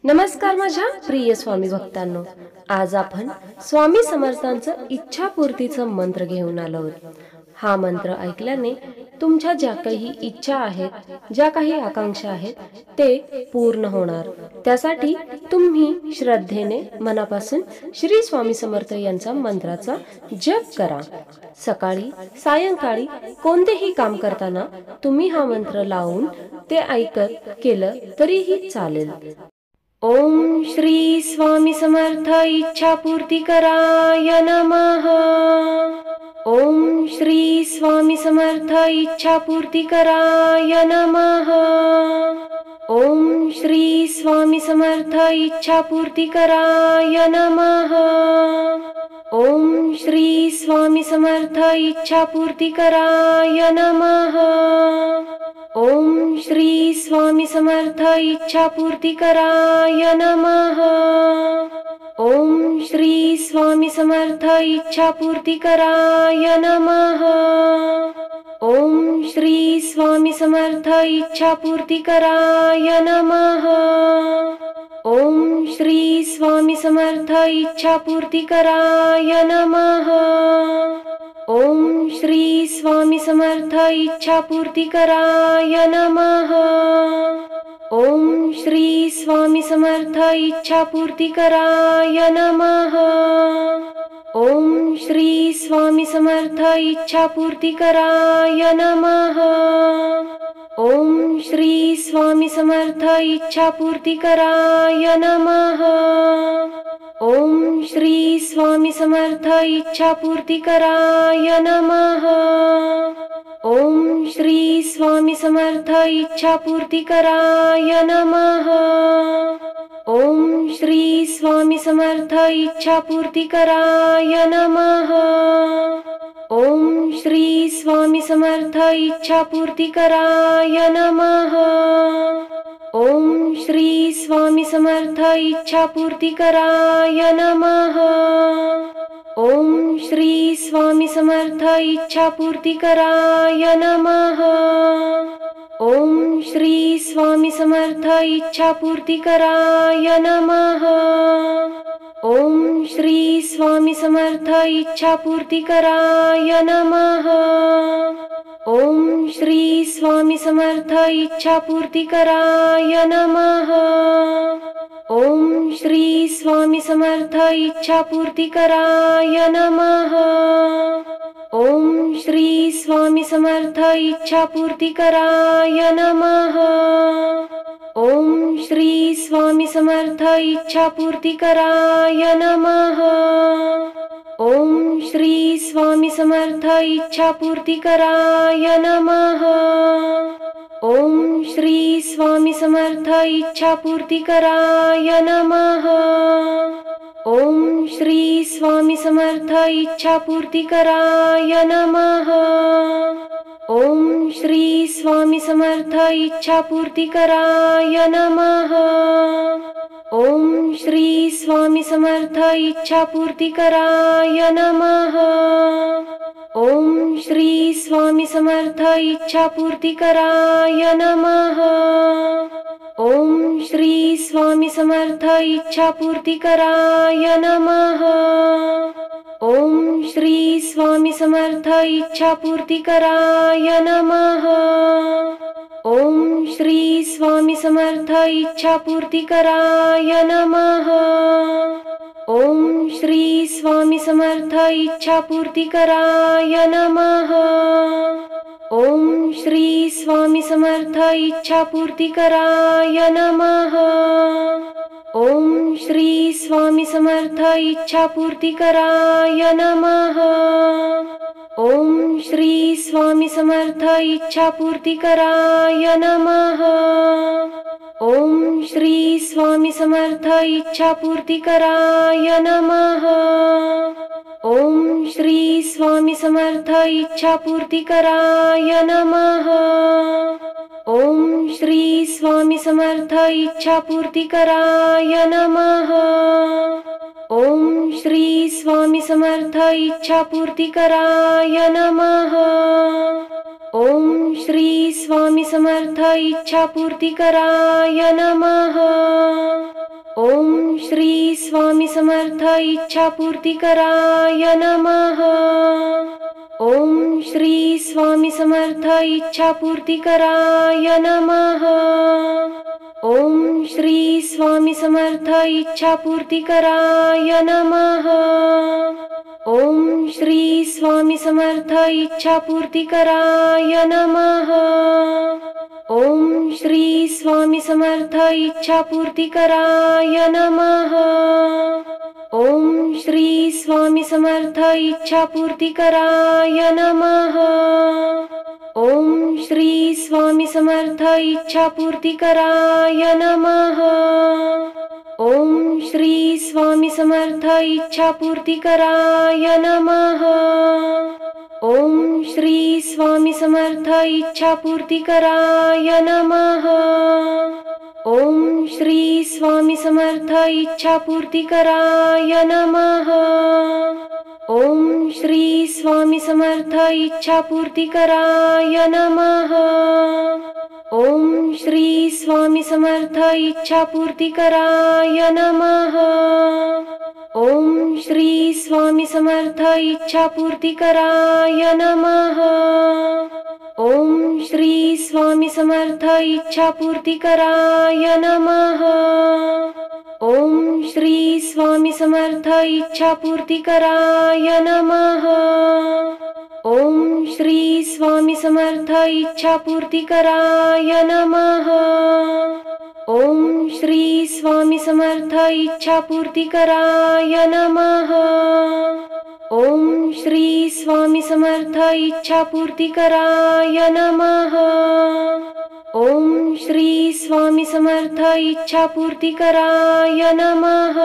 नमस्कार माझ्या प्रिय स्वामी भक्तांनो, आज आपण स्वामी समर्थांचं इच्छापूर्तीचं मंत्र घेऊन आलो आहोत। हा मंत्र ऐकल्याने तुमच्या ज्या काही इच्छा आहेत, ज्या काही आकांक्षा आहेत ते पूर्ण होणार। त्यासाठी तुम्ही श्रद्धेने मनापासून श्री स्वामी समर्थ यांचा मंत्राचा जप करा। सकाळी सायंकाळी कोणतेही काम करताना तुम्ही हा मंत्र लावून ते ऐकत केलं तरीही चालेल। ओम श्री स्वामी समर्थ इच्छापूर्ती कराय नमः। ओम श्री स्वामी समर्थ इच्छापूर्ती कराय नमः। ओम श्री स्वामी समर्थ इच्छापूर्ती कराय नमः। ओम श्री स्वामी समर्थ इच्छापूर्ती कराय नमः। ओम श्री स्वामी समर्थ इच्छापूर्ती कराय नमः। ओम श्री स्वामी समर्थ इच्छापूर्ती कराय नमः। ओम श्री स्वामी समर्थ इच्छापूर्ती कराय नमः। ओम श्री स्वामी समर्थ इच्छापूर्ती कराय नमः। ओम श्री स्वामी समर्थ इच्छापूर्ती कराय नमः। ओम श्री स्वामी समर्थ इच्छापूर्ती कराय नमः। ओम श्री स्वामी समर्थ इच्छापूर्ती कराय नमः। ओम श्री स्वामी समर्थ इच्छापूर्ती कराय नमः। ओम श्री स्वामी समर्थ इच्छापूर्ती कराय नमः। ओम श्री स्वामी समर्थ इच्छापूर्ती कराय नमः। ओम श्री स्वामी समर्थ इच्छापूर्ती कराय नमः। ओम श्री स्वामी समर्थ इच्छापूर्ती कराय नमः। ओम श्री स्वामी समर्थ इच्छापूर्ती कराय नमः। ओम श्री स्वामी समर्थ इच्छापूर्ती कराय नमः। ओम श्री स्वामी समर्थ इच्छापूर्ती कराय नमः। ओम श्री स्वामी समर्थ इच्छापूर्ती कराय नमः। ओम श्री स्वामी समर्थ इच्छापूर्ती कराय नमः। ओम श्री स्वामी समर्थ इच्छापूर्ती कराय नमः। ओम श्री स्वामी समर्थ इच्छापूर्ती कराय नमः। ओम श्री स्वामी समर्थ इच्छापूर्ती कराय नमः। ओम श्री स्वामी समर्थ इच्छापूर्ती कराय नमः। ओम श्री स्वामी समर्थ इच्छापूर्ती कराय नमः। ओम श्री स्वामी समर्थ इच्छापूर्ती कराय नमः। ओम श्री स्वामी समर्थ इच्छापूर्ती कराय नमः। ओम श्री स्वामी समर्थ इच्छापूर्ती कराय नमः। ओम श्री स्वामी समर्थ इच्छापूर्ती कराय नमः। ओम श्री स्वामी समर्थ इच्छापूर्ती कराय नमः। ओम श्री स्वामी समर्थ इच्छापूर्ती कराय नमः। ओम श्री स्वामी समर्थ इच्छापूर्ती कराय नमः। ओम श्री स्वामी समर्थ इच्छापूर्ती कराय नमः। ओम श्री स्वामी समर्थ इच्छापूर्ती कराय नमः। ओम श्री स्वामी समर्थ इच्छापूर्ती कराय नमः। ओम श्री स्वामी समर्थ इच्छापूर्ती कराय नमः। ओम श्री स्वामी समर्थ इच्छापूर्ती कराय नमः। ओम श्री स्वामी समर्थ इच्छापूर्ती कराय नमः। ओम श्री स्वामी समर्थ इच्छापूर्ती कराय नमः। ओम श्री स्वामी समर्थ इच्छापूर्ती कराय नमः। ओम श्री स्वामी समर्थ इच्छापूर्ती कराय नमः। इच्छापूर्तिकराय नमः। ओम श्री स्वामी समर्थ इच्छापूर्तिकराय नमः। ओम श्री स्वामी समर्थ इच्छापूर्तिकराय नमः। ओम श्री स्वामी समर्थ इच्छापूर्तिकराय नमः। ओम श्री स्वामी समर्थ इच्छापूर्तिकराय नमः। ओम श्री स्वामी समर्थ इच्छापूर्तिकराय नमः। ओम श्री स्वामी समर्थ इच्छापूर्तिकराय नमः। ओम श्री स्वामी समर्थ इच्छापूर्तिकराय नमः। ओम श्री स्वामी समर्थ इच्छापूर्तिकराय नमः। ओम श्री स्वामी समर्थ इच्छापूर्तिकराय नमः। ओम श्री स्वामी समर्थ इच्छापूर्तिकराय नमः। ओम श्री स्वामी समर्थ इच्छापूर्तिकराय नमः। ओम श्री स्वामी समर्थ इच्छापूर्तिकराय नमः। ओम श्री स्वामी समर्थ इच्छापूर्तिकराय नमः। ओम श्री स्वामी समर्थ इच्छापूर्तिकराय नमः। ओम श्री स्वामी समर्थ इच्छापूर्तिकराय नमः। ओम श्री स्वामी समर्थ इच्छापूर्तिकराय नमः। ओम श्री स्वामी समर्थ इच्छापूर्तिकराय नमः। ओम श्री स्वामी समर्थ इच्छापूर्तिकराय नमः।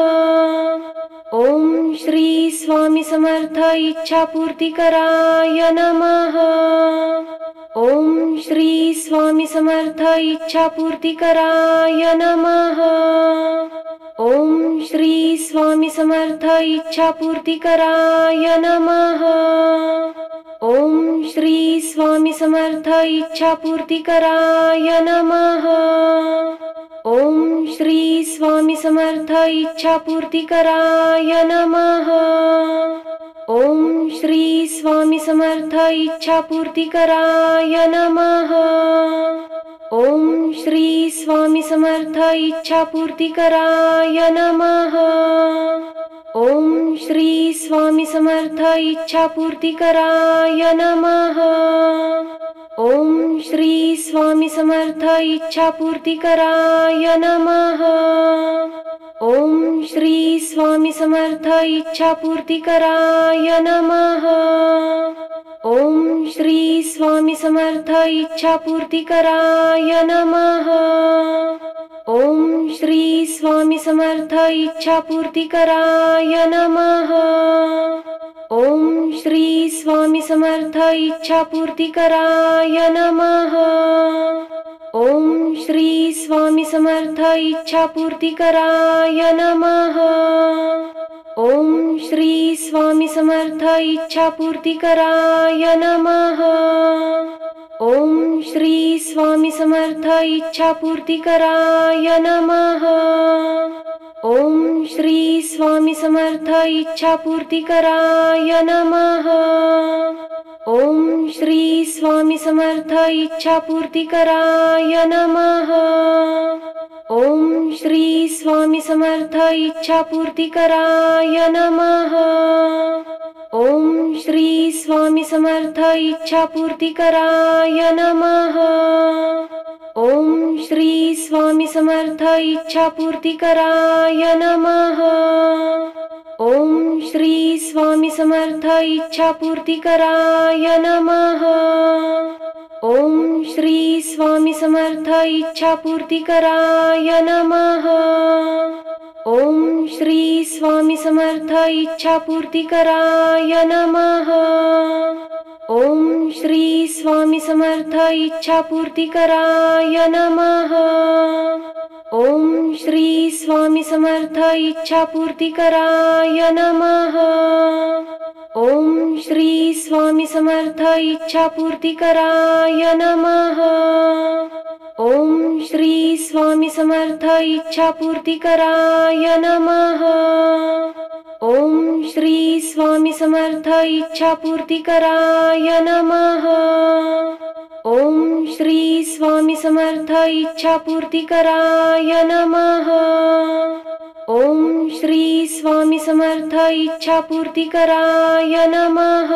ओम श्री स्वामी समर्थ इच्छापूर्तिकराय नमः। ओम श्री स्वामी समर्थ इच्छापूर्तिकराय नमः। ओम श्री स्वामी समर्थ इच्छापूर्तिकराय नमः। ओम श्री स्वामी समर्थ इच्छापूर्तिकराय नमः। ओम श्री स्वामी समर्थ इच्छापूर्तिकराय नमः। ओम श्री स्वामी समर्थ इच्छापूर्तिकराय नमः। ओम श्री स्वामी समर्थ इच्छापूर्तिकराय नमः। ओम श्री स्वामी समर्थ इच्छापूर्तिकराय नमः। ओम श्री स्वामी समर्थ इच्छापूर्तिकराय नमः। ओम श्री स्वामी समर्थ इच्छापूर्तिकराय नमः। ओम श्री स्वामी समर्थ इच्छापूर्तिकराय नमः। ओम श्री स्वामी समर्थ इच्छापूर्तिकराय नमः। ओम श्री स्वामी समर्थ इच्छापूर्तिकराय नमः। ओम श्री स्वामी समर्थ इच्छापूर्तिकराय नमः। ओम श्री स्वामी समर्थ इच्छापूर्तिकराय नमः। ओम श्री स्वामी समर्थ इच्छापूर्तिकराय नमः। ओम श्री स्वामी समर्थ इच्छापूर्तिकराय नमः। ओम श्री स्वामी समर्थ इच्छापूर्तिकराय नमः। ओम श्री स्वामी समर्थ इच्छापूर्तिकराय नमः। ओम श्री स्वामी समर्थ इच्छापूर्तिकराय नमः। ओम श्री स्वामी समर्थ इच्छापूर्तिकराय नमः। ओम श्री स्वामी समर्थ इच्छापूर्तिकराय नमः। ओम श्री स्वामी समर्थ इच्छापूर्तिकराय नमः। ओम श्री स्वामी समर्थ इच्छापूर्तिकराय नमः। ओम श्री स्वामी समर्थ इच्छापूर्तिकराय नमः। ओम श्री स्वामी समर्थ इच्छापूर्तिकराय नमः। ओम श्री स्वामी समर्थ इच्छापूर्तिकराय नमः। ओम श्री स्वामी समर्थ इच्छापूर्तिकराय नमः। श्री स्वामी समर्थ इच्छापूर्तिकराय नमः। ओम श्री स्वामी समर्थ इच्छापूर्तिकराय नमः। ओम श्री स्वामी समर्थ इच्छापूर्तिकराय नमः।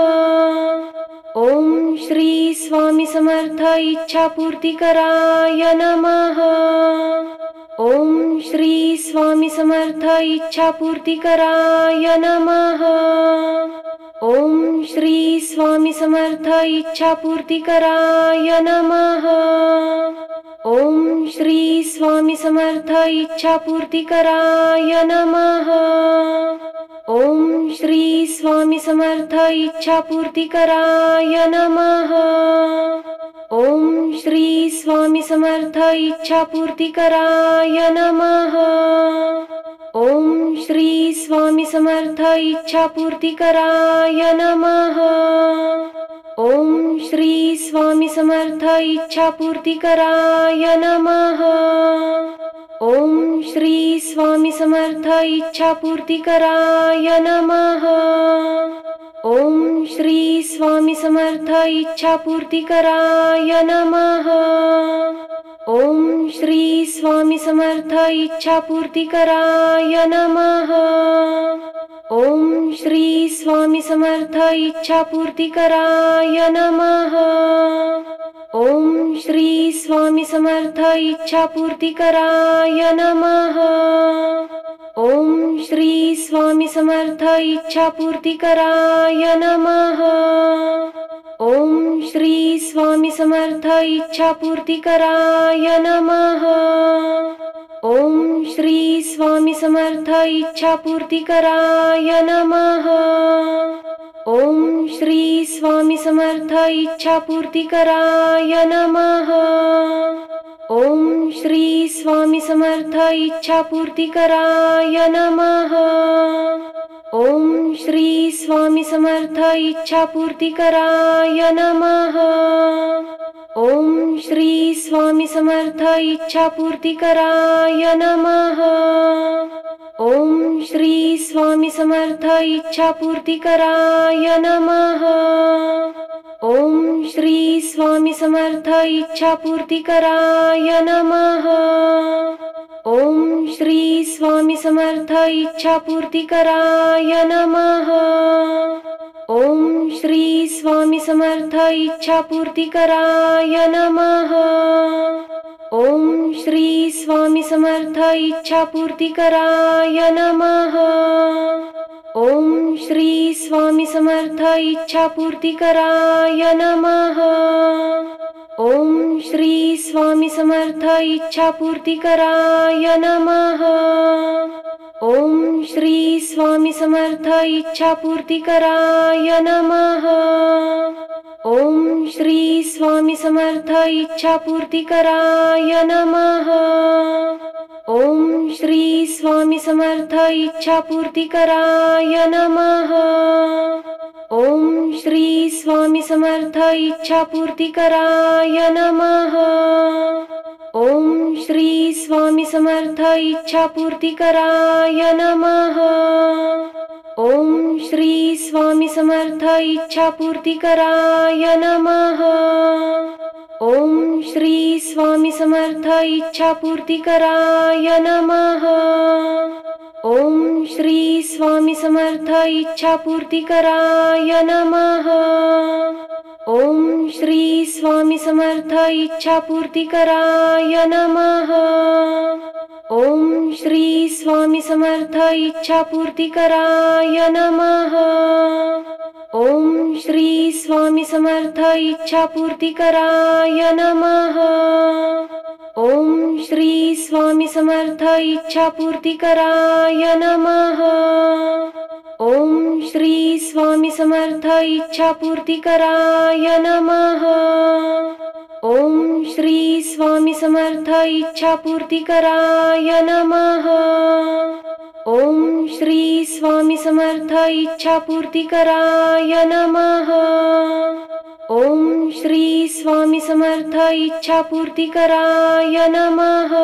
ओम श्री स्वामी समर्थ इच्छापूर्तिकराय नमः। ओम श्री स्वामी समर्थ इच्छापूर्तिकराय नमः। ओम श्री स्वामी समर्थ इच्छापूर्तिकराय नमः। ओम श्री स्वामी समर्थ इच्छापूर्तिकराय नमः। ओम श्री स्वामी समर्थ इच्छापूर्तिकराय नमः। ओम श्री स्वामी समर्थ इच्छापूर्तिकराय नमः। ओम श्री स्वामी समर्थ इच्छापूर्तिकराय नमः। ओम श्री स्वामी समर्थ इच्छापूर्तिकराय नमः। ओम श्री स्वामी समर्थ इच्छापूर्तिकराय नमः। ओम श्री स्वामी समर्थ इच्छापूर्तिकराय नमः। ओम श्री स्वामी समर्थ इच्छापूर्तिकराय नमः। ओम श्री स्वामी समर्थ इच्छापूर्तिकराय नमः। ओम श्री स्वामी समर्थ इच्छापूर्तिकराय नमः। ओम श्री स्वामी समर्थ इच्छापूर्तिकराय नमः। ओम श्री स्वामी समर्थ इच्छापूर्तिकराय नमः। ओम श्री स्वामी समर्थ इच्छापूर्तिकराय नमः। ओम श्री स्वामी समर्थ इच्छापूर्तिकराय नमः। ओम श्री स्वामी समर्थ इच्छापूर्तिकराय नमः। ओम श्री स्वामी समर्थ इच्छापूर्तिकराय नमः। ओम श्री स्वामी समर्थ इच्छापूर्तिकराय नमः। ओम श्री स्वामी समर्थ इच्छापूर्तिकराय नमः। ओम श्री स्वामी समर्थ इच्छापूर्तिकराय नमः। ओम श्री स्वामी समर्थ इच्छापूर्तिकराय नमः। ओम श्री स्वामी समर्थ इच्छापूर्तिकराय नमः। ओम श्री स्वामी समर्थ इच्छापूर्तिकराय नमः। ओम श्री स्वामी समर्थ इच्छापूर्तिकराय नमः। ओम श्री स्वामी समर्थ इच्छापूर्तिकराय नमः। ओम श्री स्वामी समर्थ इच्छापूर्तिकराय नमः। ओम श्री स्वामी समर्थ इच्छापूर्तिकराय नमः। ओम श्री स्वामी समर्थ इच्छापूर्तिकराय नमः। ओम श्री स्वामी समर्थ इच्छापूर्तिकराय नमः। ओम श्री स्वामी समर्थ इच्छापूर्तिकराय नमः। ओम श्री स्वामी समर्थ इच्छापूर्तिकराय नमः। ओम श्री स्वामी समर्थ इच्छापूर्तिकराय नमः। ओम श्री स्वामी समर्थ इच्छापूर्तिकराय नमः। ओम श्री स्वामी समर्थ इच्छापूर्तिकराय नमः। ओम श्री स्वामी समर्थ इच्छापूर्तिकराय नमः। ओम श्री स्वामी समर्थ इच्छापूर्तिकराय नमः। ओम श्री स्वामी समर्थ इच्छापूर्तिकराय नमः। ओम श्री स्वामी समर्थ इच्छापूर्तिकराय नमः। ओम श्री स्वामी समर्थ इच्छापूर्तिकराय नमः। ओम श्री स्वामी समर्थ इच्छापूर्तिकराय नमः। ओम श्री स्वामी समर्थ इच्छापूर्तिकराय नमः।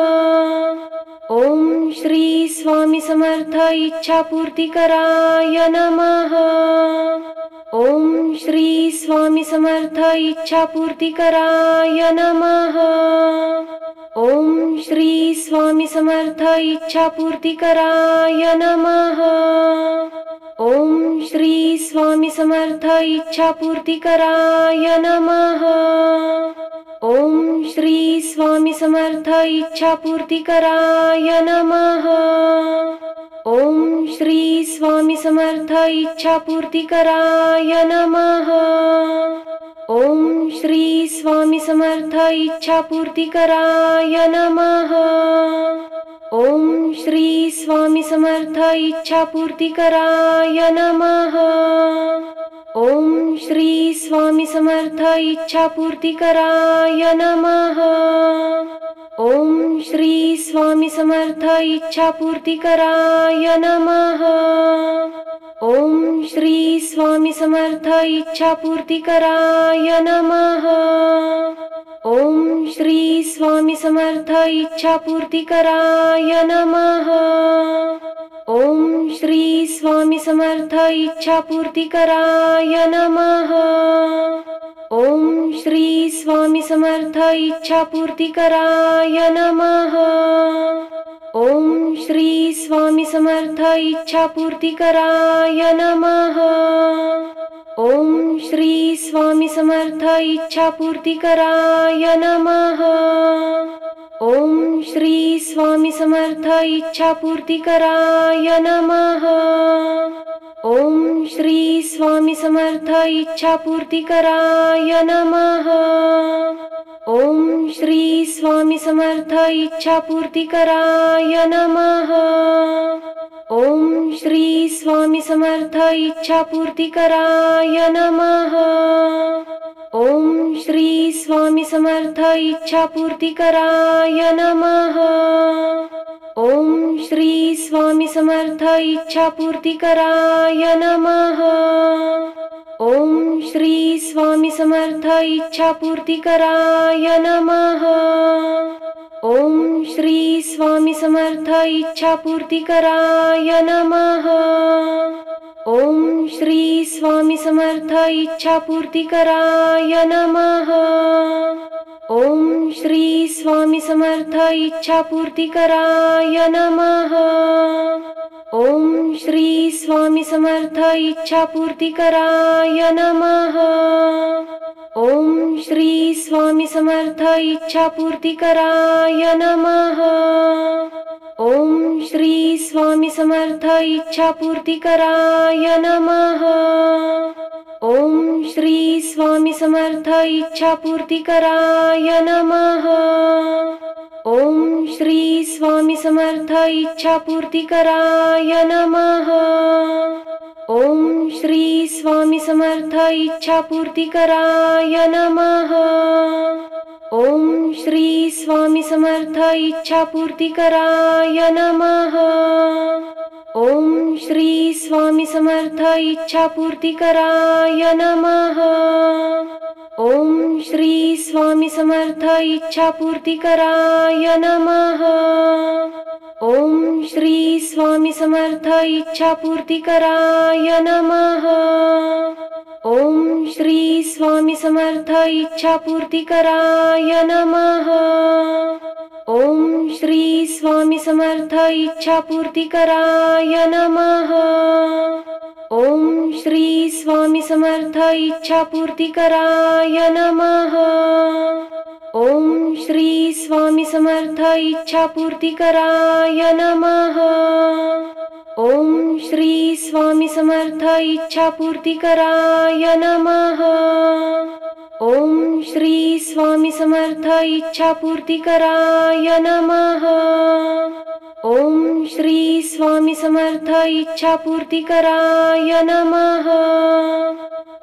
ओम श्री स्वामी समर्थ इच्छापूर्तिकराय नमः। ओम श्री स्वामी समर्थ इच्छापूर्तिकराय नमः। ओम श्री स्वामी समर्थ इच्छापूर्तिकराय नमः। ओम श्री स्वामी समर्थ इच्छापूर्तिकराय नमः। ओम श्री स्वामी समर्थ इच्छापूर्तिकराय नमः। ओम श्री स्वामी समर्थ इच्छापूर्तिकराय नमः। ओम श्री स्वामी समर्थ इच्छापूर्तिकराय नमः। ओम श्री स्वामी समर्थ इच्छापूर्तिकराय नमः। ओम श्री स्वामी समर्थ इच्छापूर्तिकराय नमः। ओम श्री स्वामी समर्थ इच्छापूर्तिकराय नमः। ओम श्री स्वामी समर्थ इच्छापूर्तिकराय नमः। ओम श्री स्वामी समर्थ इच्छापूर्तिकराय नमः। ओम श्री स्वामी समर्थ इच्छापूर्तिकराय नमः। ओम श्री स्वामी समर्थ इच्छापूर्तिकराय नमः। ओम श्री स्वामी समर्थ इच्छापूर्तिकराय नमः। ओम श्री स्वामी समर्थ इच्छापूर्तिकराय नमः। ओम श्री स्वामी समर्थ इच्छापूर्तिकराय नमः। ओम श्री स्वामी समर्थ इच्छापूर्तिकराय नमः। ओम श्री स्वामी समर्थ इच्छापूर्तिकराय नमः। ओम श्री स्वामी समर्थ इच्छापूर्तिकराय नमः। ओम श्री स्वामी समर्थ इच्छापूर्तिकराय नमः। ओम श्री स्वामी समर्थ इच्छापूर्तिकराय नमः। ओम श्री स्वामी समर्थ इच्छापूर्तिकराय नमः। ओम श्री स्वामी समर्थ इच्छापूर्तिकराय नमः। ओम श्री स्वामी समर्थ इच्छापूर्तिकराय नमः। ओम श्री स्वामी समर्थ इच्छापूर्तिकराय नमः। ओम श्री स्वामी समर्थ इच्छापूर्तिकराय नमः। ओम श्री स्वामी समर्थ इच्छापूर्तिकराय नमः। ओम श्री स्वामी समर्थ इच्छापूर्तिकराय नमः। ओम श्री स्वामी समर्थ इच्छापूर्तिकराय नमः। ओम श्री स्वामी समर्थ इच्छापूर्तिकराय नमः। ओम श्री स्वामी समर्थ इच्छापूर्तिकराय नमः। ओम श्री स्वामी समर्थ इच्छापूर्तिकराय नमः। ओम श्री स्वामी समर्थ इच्छापूर्तिकराय नमः। ओम श्री स्वामी समर्थ इच्छापूर्तिकराय नमः। ओम श्री स्वामी समर्थ इच्छापूर्तिकराय नमः। ओम श्री स्वामी समर्थ इच्छापूर्तिकराय नमः। ओम श्री स्वामी समर्थ इच्छापूर्तिकराय नमः। ओम श्री स्वामी समर्थ इच्छापूर्तिकराय नमः। ओम श्री स्वामी समर्थ इच्छापूर्तिकराय नमः। ओम श्री स्वामी समर्थ इच्छापूर्तिकराय नमः। ओम श्री स्वामी समर्थ इच्छापूर्तिकराय नमः। ओम श्री स्वामी समर्थ इच्छापूर्तिकराय नमः।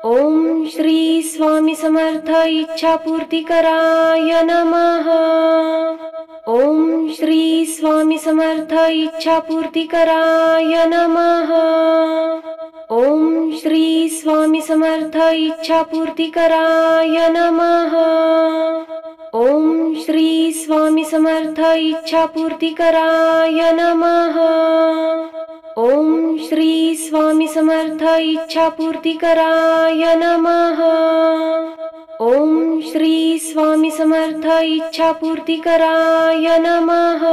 ओम श्री स्वामी समर्थ इच्छापूर्तिकराय नमः। ओम श्री स्वामी समर्थ इच्छापूर्तिकराय नमः। ॐ श्री स्वामी समर्थ इच्छापूर्तिकराय नमः। ॐ श्री स्वामी समर्थ इच्छापूर्तिकराय नमः। ॐ श्री स्वामी समर्थ इच्छापूर्तिकराय नमः। ॐ श्री स्वामी समर्थ इच्छापूर्तिकराय नमः।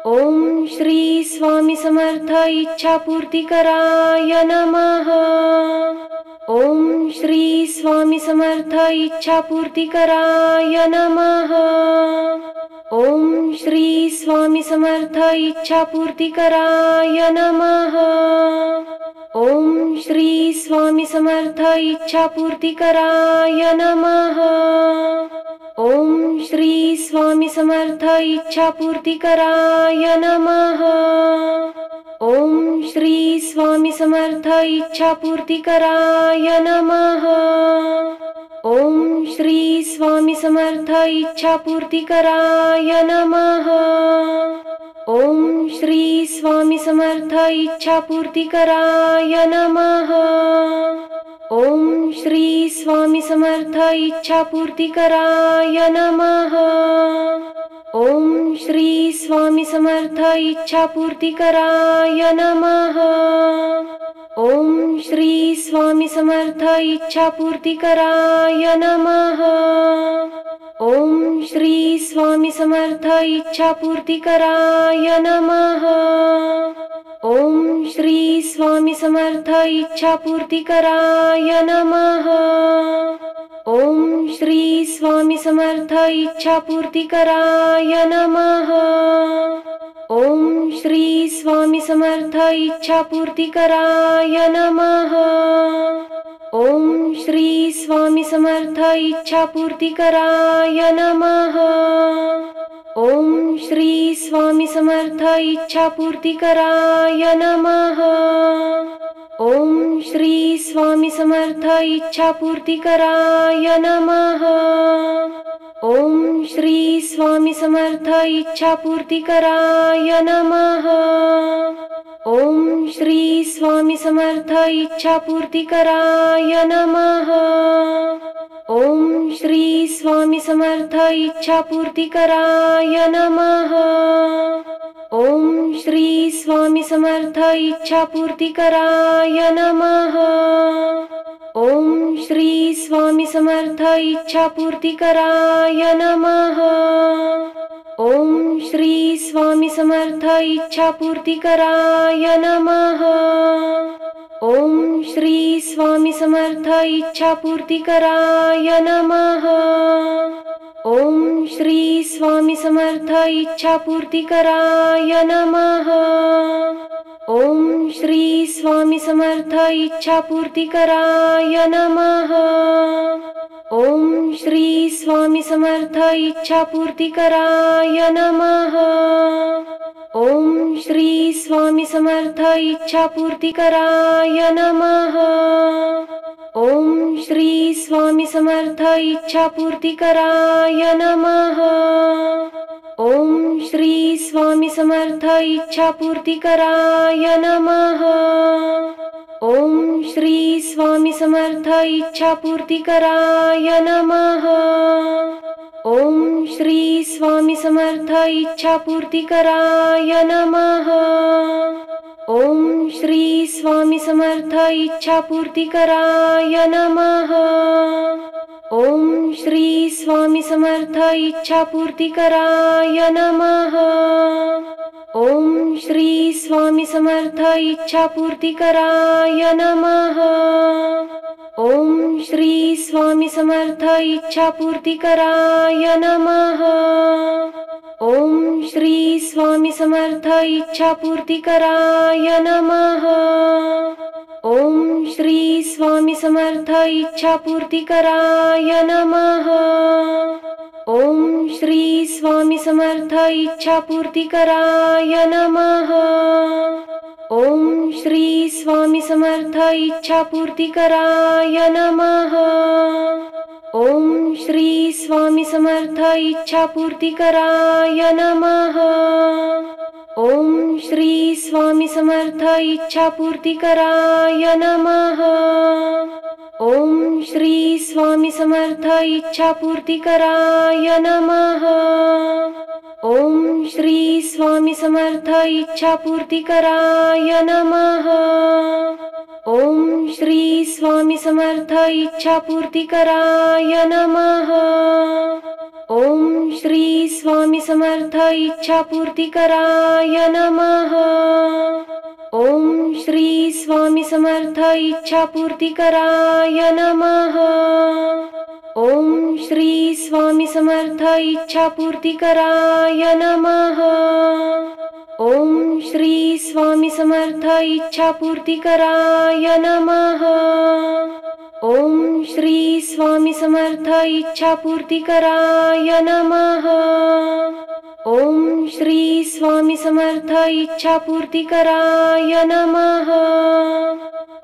ॐ श्री स्वामी समर्थ इच्छापूर्तिकराय नमः। ॐ श्री स्वामी समर्थ इच्छापूर्तिकराय नमः। ॐ श्री स्वामी समर्थ इच्छापूर्तिकराय नमः। ॐ श्री स्वामी समर्थ इच्छापूर्तिकराय नमः। ॐ श्री स्वामी समर्थ इच्छापूर्तिकराय नमः। ॐ श्री स्वामी समर्थ इच्छापूर्तिकराय नमः। ॐ श्री स्वामी समर्थ इच्छापूर्तिकराय नमः। ॐ श्री स्वामी समर्थ इच्छापूर्तिकराय नमः। ॐ श्री स्वामी समर्थ इच्छापूर्तिकराय नमः। ॐ श्री स्वामी समर्थ इच्छापूर्तिकराय नमः। ॐ श्री स्वामी समर्थ इच्छापूर्तिकराय नमः। ॐ श्री स्वामी समर्थ इच्छापूर्तिकराय नमः। ॐ श्री स्वामी समर्थ इच्छापूर्तिकराय नमः। ॐ श्री स्वामी समर्थ इच्छापूर्तिकराय नमः। ॐ श्री स्वामी समर्थ इच्छापूर्तिकराय नमः। ॐ श्री स्वामी समर्थ इच्छापूर्तिकराय नमः। ॐ श्री स्वामी समर्थ इच्छापूर्तिकराय नमः। ॐ श्री स्वामी समर्थ इच्छापूर्तिकराय नमः। ॐ श्री स्वामी समर्थ इच्छापूर्तिकराय नमः। ॐ श्री स्वामी समर्थ इच्छापूर्तिकराय नमः। ॐ श्री स्वामी समर्थ इच्छापूर्तिकराय नमः। ॐ श्री स्वामी समर्थ इच्छापूर्तिकराय नमः। ॐ श्री स्वामी समर्थ इच्छापूर्तिकराय नमः। ॐ श्री स्वामी समर्थ इच्छापूर्तिकराय नमः। ॐ श्री स्वामी समर्थ इच्छापूर्तिकराय नमः। ॐ श्री स्वामी समर्थ इच्छापूर्तिकराय नमः। ॐ श्री स्वामी समर्थ इच्छापूर्तिकराय नमः। ॐ श्री स्वामी समर्थ इच्छापूर्तिकराय नमः। ॐ श्री स्वामी समर्थ इच्छापूर्तिकराय नमः। ॐ श्री स्वामी समर्थ इच्छापूर्तिकराय नमः। ॐ श्री स्वामी समर्थ इच्छापूर्तिकराय नमः। ॐ श्री स्वामी समर्थ इच्छापूर्तिकराय नमः। ॐ श्री स्वामी समर्थ इच्छापूर्तिकराय नमः। ॐ श्री स्वामी समर्थ इच्छापूर्तिकराय नमः। ॐ श्री स्वामी समर्थ इच्छापूर्तिकराय नमः। ॐ श्री स्वामी समर्थ इच्छापूर्तिकराय नमः। ॐ श्री स्वामी समर्थ इच्छापूर्तिकराय नमः। ॐ श्री स्वामी समर्थ इच्छापूर्तिकराय नमः। ॐ श्री स्वामी समर्थ इच्छापूर्तिकराय नमः। ॐ श्री स्वामी समर्थ इच्छापूर्तिकराय नमः। ॐ श्री स्वामी समर्थ इच्छापूर्तिकराय नमः। ॐ श्री स्वामी समर्थ इच्छापूर्तिकराय नमः। ओम श्री स्वामी समर्थ इच्छापूर्तिकराय नमः। ओम श्री स्वामी समर्थ इच्छापूर्तिकराय नमः। ओम श्री स्वामी समर्थ इच्छापूर्तिकराय नमः। ओम श्री स्वामी समर्थ इच्छापूर्तिकराय नमः। ओम श्री स्वामी समर्थ इच्छापूर्तिकराय नमः। ओम श्री स्वामी समर्थ इच्छापूर्तिकराय नमः। ओम श्री स्वामी समर्थ इच्छापूर्तिकराय नमः। ओम श्री स्वामी समर्थ इच्छापूर्तिकराय नमः। ओम श्री स्वामी समर्थ इच्छापूर्तिकराय नमः। ओम श्री स्वामी समर्थ इच्छापूर्तिकराय नमः।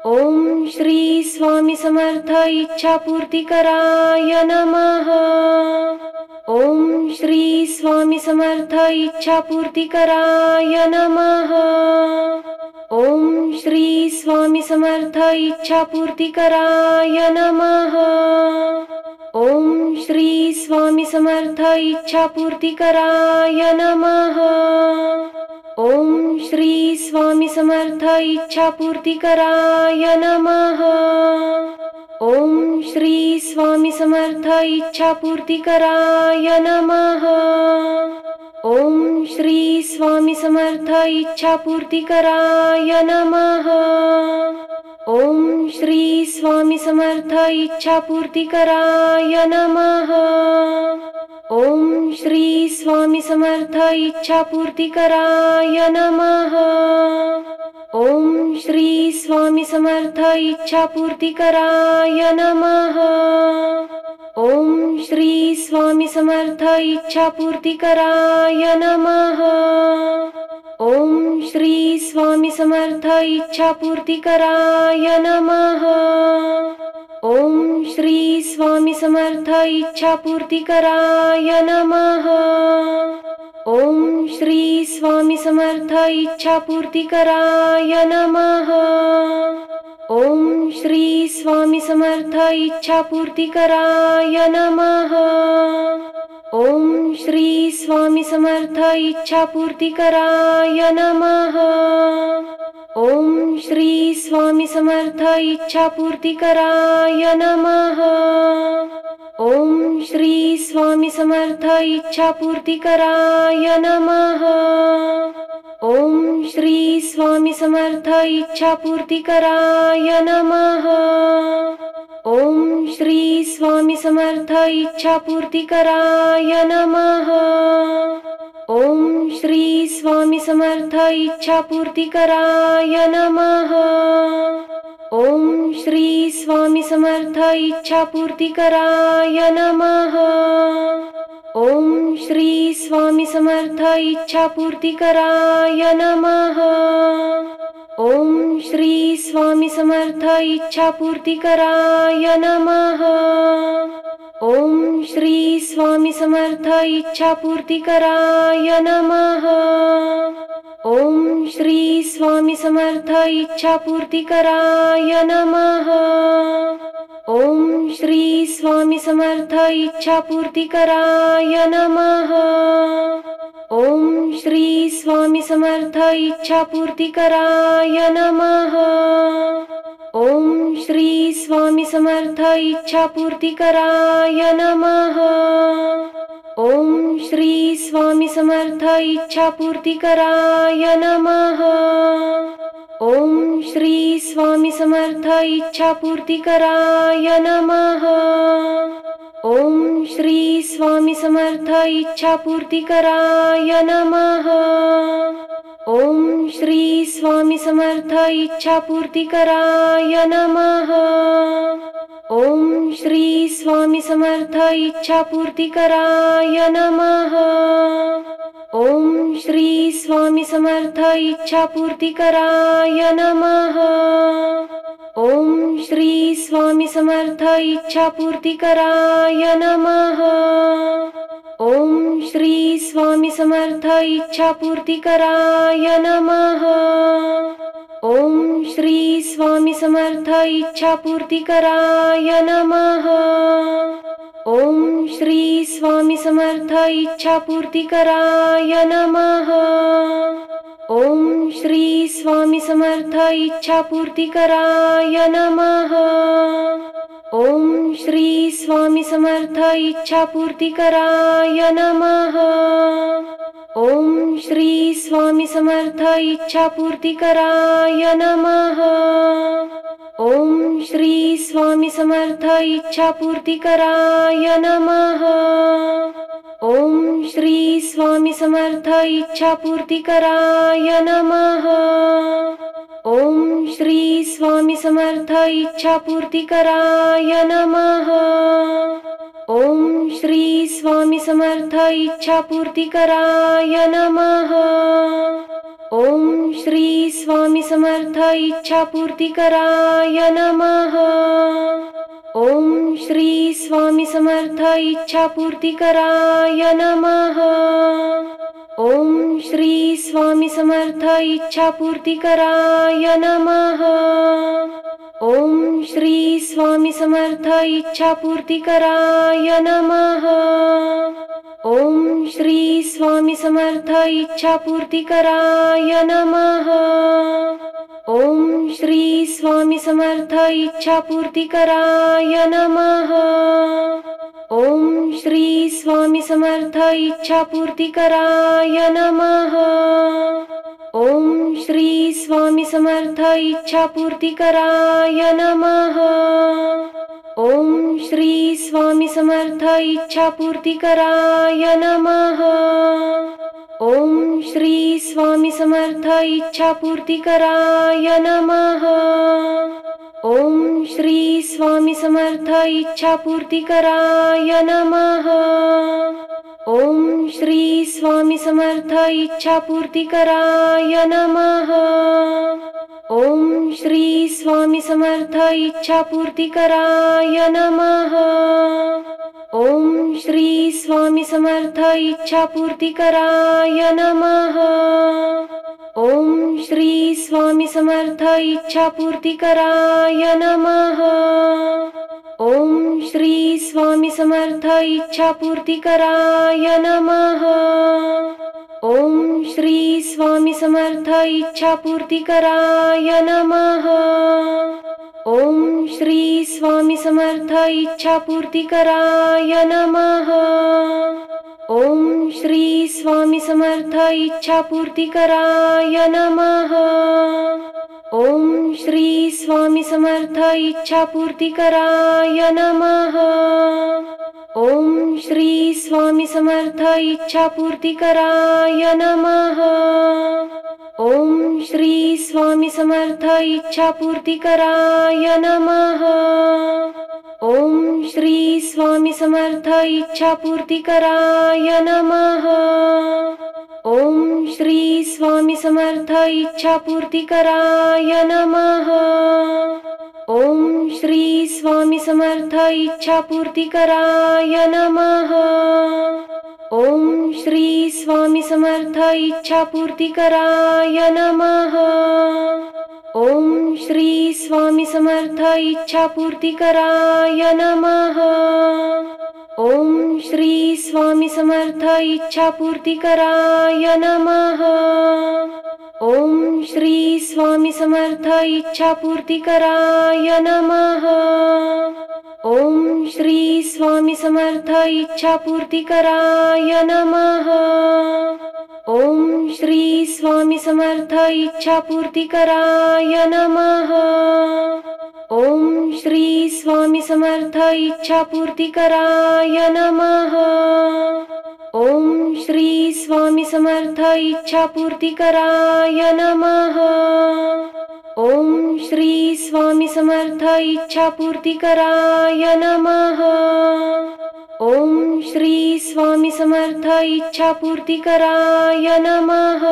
ओम श्री स्वामी समर्थ इच्छापूर्तिकराय नमः। ओम श्री स्वामी समर्थ इच्छापूर्तिकराय नमः। ओम श्री स्वामी समर्थ इच्छापूर्तिकराय नमः। ओम श्री स्वामी समर्थ इच्छापूर्तिकराय नमः। ओम श्री स्वामी समर्थ इच्छापूर्तिकराय नमः। ओम श्री स्वामी समर्थ इच्छापूर्तिकराय नमः। ओम श्री स्वामी समर्थ इच्छापूर्तिकराय नमः। ओम श्री स्वामी समर्थ इच्छापूर्तिकराय नमः। ओम श्री स्वामी समर्थ इच्छापूर्तिकराय नमः। ओम श्री स्वामी समर्थ इच्छापूर्तिकराय नमः। ओम श्री स्वामी समर्थ इच्छापूर्तिकराय नमः। ओम श्री स्वामी समर्थ इच्छापूर्तिकराय नमः। ओम श्री स्वामी समर्थ इच्छापूर्तिकराय नमः। ओम श्री स्वामी समर्थ इच्छापूर्तिकराय नमः। ओम श्री स्वामी समर्थ इच्छापूर्तिकराय नमः। ओम श्री स्वामी समर्थ इच्छापूर्तिकराय नमः। ओम श्री स्वामी समर्थ इच्छापूर्तिकराय नमः। ओम श्री स्वामी समर्थ इच्छापूर्तिकराय नमः। ओम श्री स्वामी समर्थ इच्छापूर्तिकराय नमः। ओम श्री स्वामी समर्थ इच्छापूर्तिकराय नमः। ओम श्री स्वामी समर्थ इच्छापूर्तिकराय नमः। ओम श्री स्वामी समर्थ इच्छापूर्तिकराय नमः। ओम श्री स्वामी समर्थ इच्छापूर्तिकराय नमः। ओम श्री स्वामी समर्थ इच्छापूर्तिकराय नमः। ओम श्री स्वामी समर्थ इच्छापूर्तिकराय नमः। ओम श्री स्वामी समर्थ इच्छापूर्तिकराय नमः। ओम श्री स्वामी समर्थ इच्छापूर्तिकराय नमः। ओम श्री स्वामी समर्थ इच्छापूर्तिकराय नमः। ओम श्री स्वामी समर्थ इच्छापूर्तिकराय नमः। ओम श्री स्वामी समर्थ इच्छापूर्तिकराय नमः। ओम श्री स्वामी समर्थ इच्छापूर्तिकराय नमः। ओम श्री स्वामी समर्थ इच्छापूर्तिकराय नमः। ओम श्री स्वामी समर्थ इच्छापूर्तिकराय नमः। ओम श्री स्वामी समर्थ इच्छापूर्तिकराय नमः। ओम श्री स्वामी समर्थ इच्छापूर्तिकराय नमः। ओम श्री स्वामी समर्थ इच्छापूर्तिकराय नमः। ॐ श्री स्वामी समर्थ इच्छापूर्तिकराय नमः। ॐ श्री स्वामी समर्थ इच्छापूर्तिकराय नमः। ॐ श्री स्वामी समर्थ इच्छापूर्तिकराय नमः। ॐ श्री स्वामी समर्थ इच्छापूर्तिकराय नमः। ॐ श्री स्वामी समर्थ इच्छापूर्तिकराय नमः। ॐ श्री स्वामी समर्थ इच्छापूर्तिकराय नमः। ॐ श्री स्वामी समर्थ इच्छापूर्तिकराय नमः। ॐ श्री स्वामी समर्थ इच्छापूर्तिकराय नमः। ॐ श्री स्वामी समर्थ इच्छापूर्तिकराय नमः। ॐ श्री स्वामी समर्थ इच्छापूर्तिकराय नमः। ॐ श्री स्वामी समर्थ इच्छापूर्तिकराय नमः। ॐ श्री स्वामी समर्थ इच्छापूर्तिकराय नमः। ॐ श्री स्वामी समर्थ इच्छापूर्तिकराय नमः। ॐ श्री स्वामी समर्थ इच्छापूर्तिकराय नमः। ॐ श्री स्वामी समर्थ इच्छापूर्तिकराय नमः। ॐ श्री स्वामी समर्थ इच्छापूर्तिकराय नमः। ॐ श्री स्वामी समर्थ इच्छापूर्तिकराय नमः। ॐ श्री स्वामी समर्थ इच्छापूर्तिकराय नमः। ॐ श्री स्वामी समर्थ इच्छापूर्तिकराय नमः। ॐ श्री स्वामी समर्थ इच्छापूर्तिकराय नमः। ॐ श्री स्वामी समर्थ इच्छापूर्तिकराय नमः। ॐ श्री स्वामी समर्थ इच्छापूर्तिकराय नमः। ॐ श्री स्वामी समर्थ इच्छापूर्तिकराय नमः। ॐ श्री स्वामी समर्थ इच्छापूर्तिकराय नमः। ॐ श्री स्वामी समर्थ इच्छापूर्तिकराय नमः। ॐ श्री स्वामी समर्थ इच्छापूर्तिकराय नमः। ॐ श्री स्वामी समर्थ इच्छापूर्तिकराय नमः। ॐ श्री स्वामी समर्थ इच्छापूर्तिकराय नमः। ॐ श्री स्वामी समर्थ इच्छापूर्तिकराय नमः। ॐ श्री स्वामी समर्थ इच्छापूर्तिकराय नमः। ॐ श्री स्वामी समर्थ इच्छापूर्तिकराय नमः। ॐ श्री स्वामी समर्थ इच्छापूर्तिकराय नमः। ॐ श्री स्वामी समर्थ इच्छापूर्तिकराय नमः। ॐ श्री स्वामी समर्थ इच्छापूर्तिकराय नमः। ॐ श्री स्वामी समर्थ इच्छापूर्तिकराय नमः। ॐ श्री स्वामी समर्थ इच्छापूर्तिकराय नमः। ॐ श्री स्वामी समर्थ इच्छापूर्तिकराय नमः। ॐ श्री स्वामी समर्थ इच्छापूर्तिकराय नमः। ॐ श्री स्वामी समर्थ इच्छापूर्तिकराय नमः। ॐ श्री स्वामी समर्थ इच्छापूर्तिकराय नमः। ॐ श्री स्वामी समर्थ इच्छापूर्तिकराय नमः। ॐ श्री स्वामी समर्थ इच्छापूर्तिकराय नमः। ॐ श्री स्वामी समर्थ इच्छापूर्तिकराय नमः। ॐ श्री स्वामी समर्थ इच्छापूर्तिकराय नमः। ॐ श्री स्वामी समर्थ इच्छापूर्तिकराय नमः।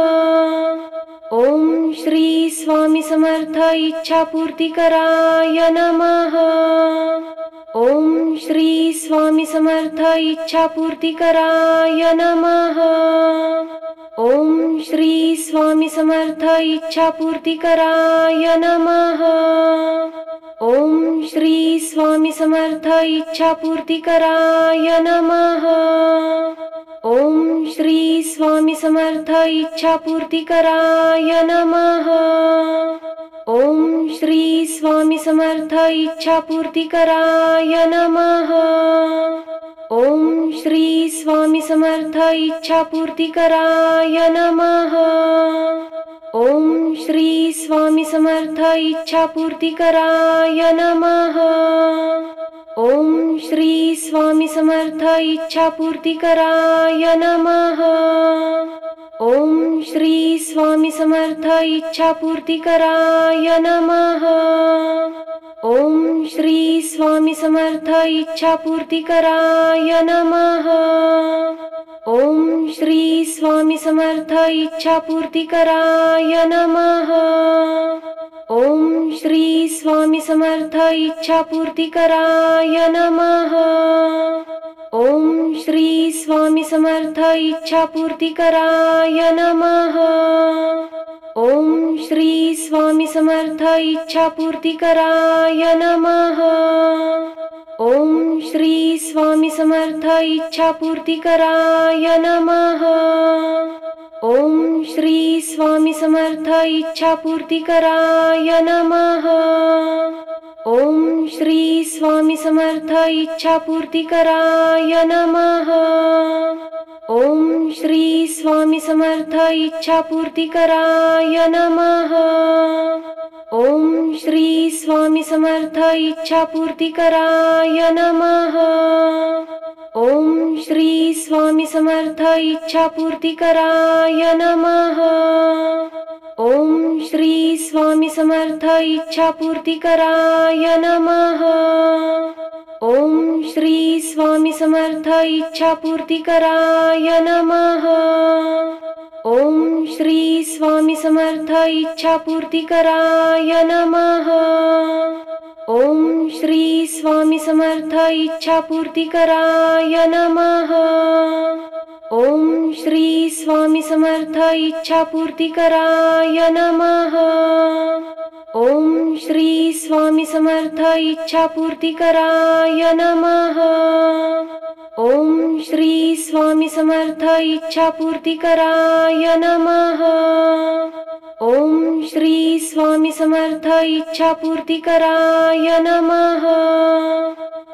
ॐ श्री स्वामी समर्थ इच्छापूर्तिकराय नमः। ओम श्री स्वामी समर्थ इच्छापूर्तिकराय नमः। ओम श्री स्वामी समर्थ इच्छापूर्तिकराय नमः। ओम श्री स्वामी समर्थ इच्छापूर्तिकराय नमः। ओम श्री स्वामी समर्थ इच्छापूर्तिकराय नमः। ओम श्री स्वामी समर्थ इच्छापूर्तिकराय नमः। ओम श्री स्वामी समर्थ इच्छापूर्तिकराय नमः। ओम श्री स्वामी समर्थ इच्छापूर्तिकराय नमः। ओम श्री स्वामी समर्थ इच्छापूर्तिकराय नमः। ओम श्री स्वामी समर्थ इच्छापूर्तिकराय नमः। ओम श्री स्वामी समर्थ इच्छापूर्तिकराय नमः। ओम श्री स्वामी समर्थ इच्छापूर्तिकराय नमः। ओम श्री स्वामी समर्थ इच्छापूर्तिकराय नमः। ओम श्री स्वामी समर्थ इच्छापूर्तिकराय नमः। ओम श्री स्वामी समर्थ इच्छापूर्तिकराय नमः। ओम श्री स्वामी समर्थ इच्छापूर्तिकराय नमः। ओम श्री स्वामी समर्थ इच्छापूर्तिकराय नमः। ओम श्री स्वामी समर्थ इच्छापूर्तिकराय नमः। ओम श्री स्वामी समर्थ इच्छापूर्तिकराय नमः। ओम श्री स्वामी समर्थ इच्छापूर्तिकराय नमः। ओम श्री स्वामी समर्थ इच्छापूर्तिकराय नमः। ओम श्री स्वामी समर्थ इच्छापूर्तिकराय नमः। ओम श्री स्वामी समर्थ इच्छापूर्तिकराय नमः। ओम श्री स्वामी समर्थ इच्छापूर्तिकराय नमः। ओम श्री स्वामी समर्थ इच्छापूर्तिकराय नमः। ओम श्री स्वामी समर्थ इच्छापूर्तिकराय नमः। ओम श्री स्वामी समर्थ इच्छापूर्तिकराय नमः। ओम श्री स्वामी समर्थ इच्छापूर्तिकराय नमः। ओम श्री स्वामी समर्थ इच्छापूर्तिकराय नमः।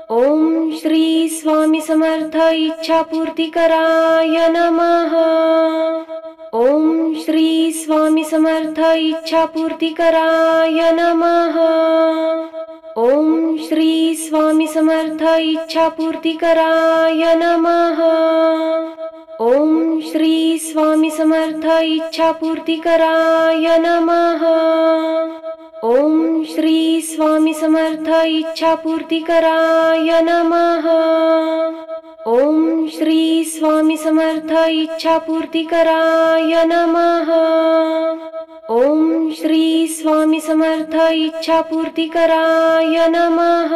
ओम श्री स्वामी समर्थ इच्छापूर्तिकराय नमः। ओम श्री स्वामी समर्थ इच्छापूर्तिकराय नमः। ओम श्री स्वामी समर्थ इच्छापूर्तिकराय नमः। ओम श्री स्वामी समर्थ इच्छापूर्तिकराय नमः। ओम श्री स्वामी समर्थ इच्छापूर्तिकराय नमः। ओम श्री स्वामी समर्थ इच्छापूर्तिकराय नमः। ओम श्री स्वामी समर्थ इच्छापूर्तिकराय नमः।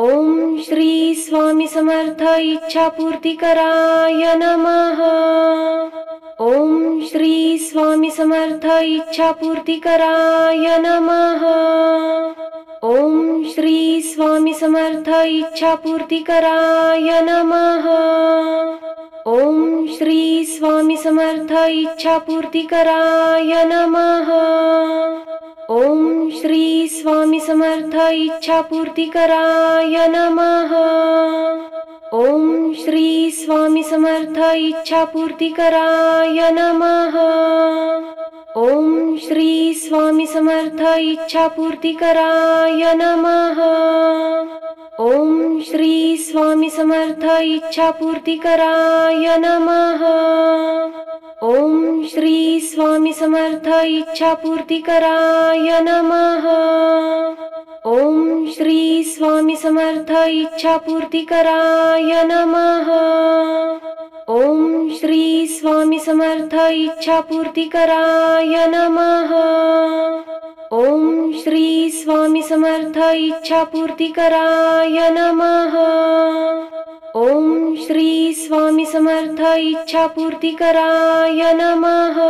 ओम श्री स्वामी समर्थ इच्छापूर्तिकराय नमः। ओम श्री स्वामी समर्थ इच्छापूर्तिकराय नमः। ओम श्री स्वामी समर्थ इच्छापूर्तिकराय नमः। ओम श्री स्वामी समर्थ इच्छापूर्तिकराय नमः। ओम श्री स्वामी समर्थ इच्छापूर्तिकराय नमः। ओम श्री स्वामी समर्थ इच्छापूर्तिकराय नमः। ओम श्री स्वामी समर्थ इच्छापूर्तिकराय नमः। ओम श्री स्वामी समर्थ इच्छापूर्तिकराय नमः। ओम श्री स्वामी समर्थ इच्छापूर्तिकराय नमः। ओम श्री स्वामी समर्थ इच्छापूर्तिकराय नमः। ओम श्री स्वामी समर्थ इच्छापूर्तिकराय नमः। ओम श्री स्वामी समर्थ इच्छापूर्तिकराय नमः। ओम श्री स्वामी समर्थ इच्छापूर्तिकराय नमः।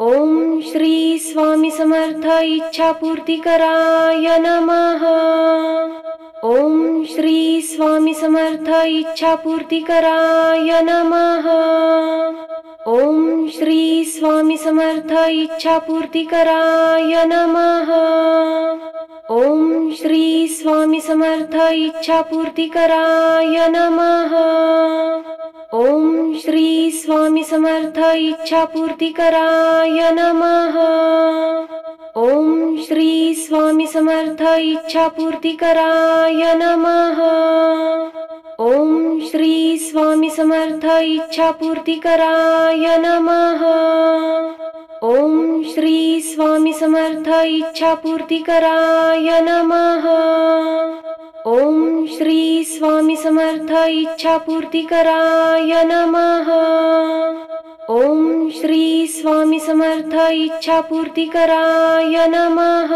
ओम श्री स्वामी समर्थ इच्छापूर्तिकराय नमः। ओम श्री स्वामी समर्थ इच्छापूर्तिकराय नमः। ओम श्री स्वामी समर्थ इच्छापूर्तिकराय नमः। ओम श्री स्वामी समर्थ इच्छापूर्तिकराय नमः। ओम श्री स्वामी समर्थ इच्छापूर्तिकराय नमः। ओम श्री स्वामी समर्थ इच्छापूर्तिकराय नमः। ओम श्री स्वामी समर्थ इच्छापूर्तिकराय नमः। ओम श्री स्वामी समर्थ इच्छापूर्तिकराय नमः। ओम श्री स्वामी समर्थ इच्छापूर्तिकराय नमः। ओम श्री स्वामी समर्थ इच्छापूर्तिकराय नमः।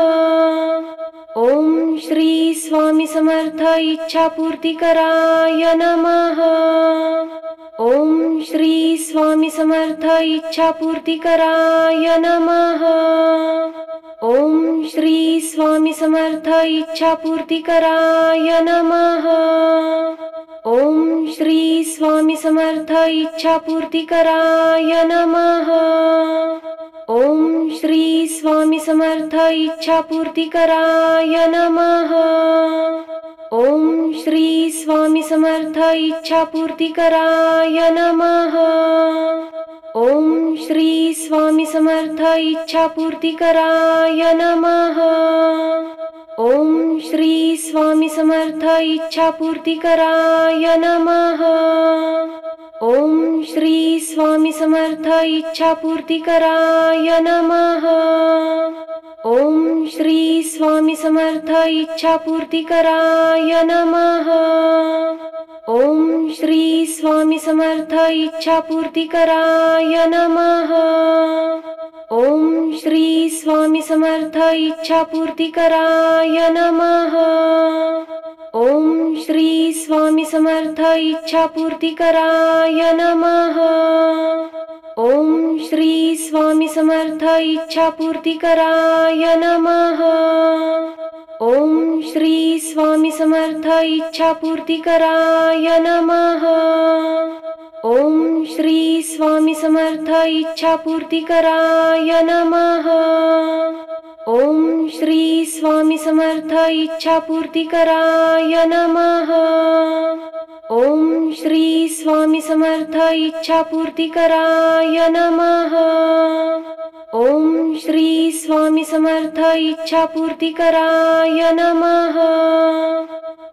ओम श्री स्वामी समर्थ इच्छापूर्तिकराय नमः। ओम श्री स्वामी समर्थ इच्छापूर्तिकराय नमः। ओम श्री स्वामी समर्थ इच्छापूर्तिकराय नमः। ओम श्री स्वामी समर्थ इच्छापूर्तिकराय नमः। ओम श्री स्वामी समर्थ इच्छापूर्तिकराय नमः। ओम श्री स्वामी समर्थ इच्छापूर्तिकराय नमः। ओम श्री स्वामी समर्थ इच्छापूर्तिकराय नमः। ओम श्री स्वामी समर्थ इच्छापूर्तिकराय नमः। ओम श्री स्वामी समर्थ इच्छापूर्तिकराय नमः। ओम श्री स्वामी समर्थ इच्छापूर्तिकराय नमः। ओम श्री स्वामी समर्थ इच्छापूर्तिकराय नमः। ओम श्री स्वामी समर्थ इच्छापूर्तिकराय नमः। ओम श्री स्वामी समर्थ इच्छापूर्तिकराय नमः। ओम श्री स्वामी समर्थ इच्छापूर्तिकराय नमः। ओम श्री स्वामी समर्थ इच्छापूर्तिकराय नमः। ओम श्री स्वामी समर्थ इच्छापूर्तिकराय नमः। ओम श्री स्वामी समर्थ इच्छापूर्तिकराय नमः। ओम श्री स्वामी समर्थ इच्छापूर्तिकराय नमः। ओम श्री स्वामी समर्थ इच्छापूर्तिकराय नमः।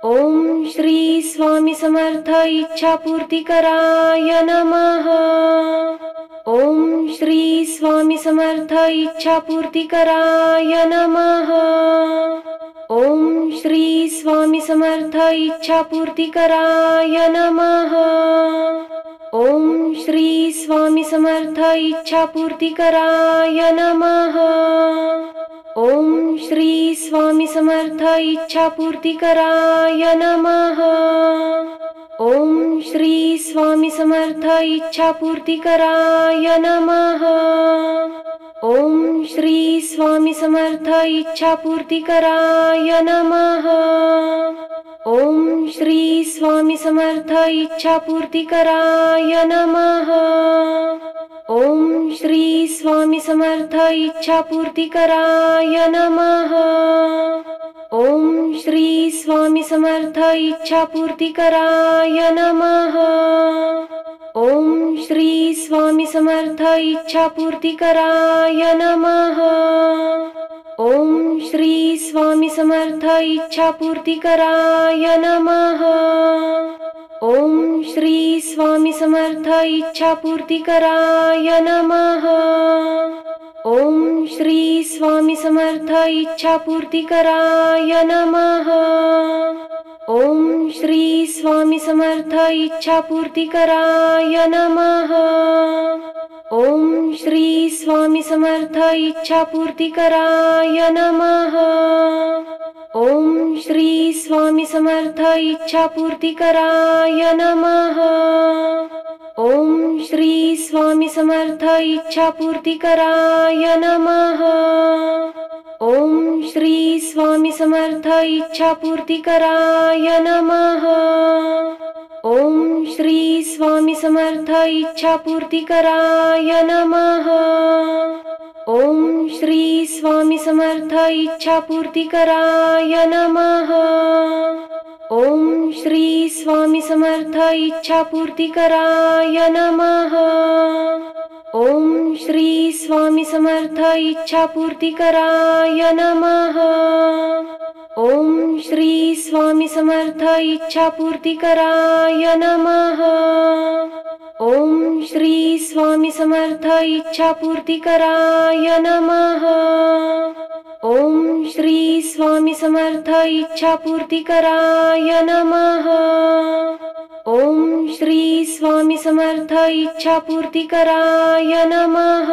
ओम श्री स्वामी समर्थ इच्छापूर्तिकराय नमः। ओम श्री स्वामी समर्थ इच्छापूर्तिकराय नमः। ओम श्री स्वामी समर्थ इच्छापूर्तिकराय नमः। ओम श्री स्वामी समर्थ इच्छापूर्तिकराय नमः। ओम श्री स्वामी समर्थ इच्छापूर्तिकराय नमः। ओम श्री स्वामी समर्थ इच्छापूर्तिकराय नमः। ओम श्री स्वामी समर्थ इच्छापूर्तिकराय नमः। ओम श्री स्वामी समर्थ इच्छापूर्तिकराय नमः। ओम श्री स्वामी समर्थ इच्छापूर्तिकराय नमः। ओम श्री स्वामी समर्थ इच्छापूर्तिकराय नमः। ओम श्री स्वामी समर्थ इच्छापूर्तिकराय नमः। ओम श्री स्वामी समर्थ इच्छापूर्तिकराय नमः। ओम श्री स्वामी समर्थ इच्छापूर्तिकराय नमः। ओम श्री स्वामी समर्थ इच्छापूर्तिकराय नमः। ओम श्री स्वामी समर्थ इच्छापूर्तिकराय नमः। ओम श्री स्वामी समर्थ इच्छापूर्तिकराय नमः। ओम श्री स्वामी समर्थ इच्छापूर्तिकराय नमः। ओम श्री स्वामी समर्थ इच्छापूर्तिकराय नमः। ओम श्री स्वामी समर्थ इच्छापूर्तिकराय नमः। ओम श्री स्वामी समर्थ इच्छापूर्तिकराय नमः। ओम श्री स्वामी समर्थ इच्छापूर्तिकराय नमः। ओम श्री स्वामी समर्थ इच्छापूर्तिकराय नमः। ओम श्री स्वामी समर्थ इच्छापूर्तिकराय नमः। ओम श्री स्वामी समर्थ इच्छापूर्तिकराय नमः। ओम श्री स्वामी समर्थ इच्छापूर्तिकराय नमः। ओम श्री स्वामी समर्थ इच्छापूर्तिकराय नमः। ओम श्री स्वामी समर्थ इच्छापूर्तिकराय नमः।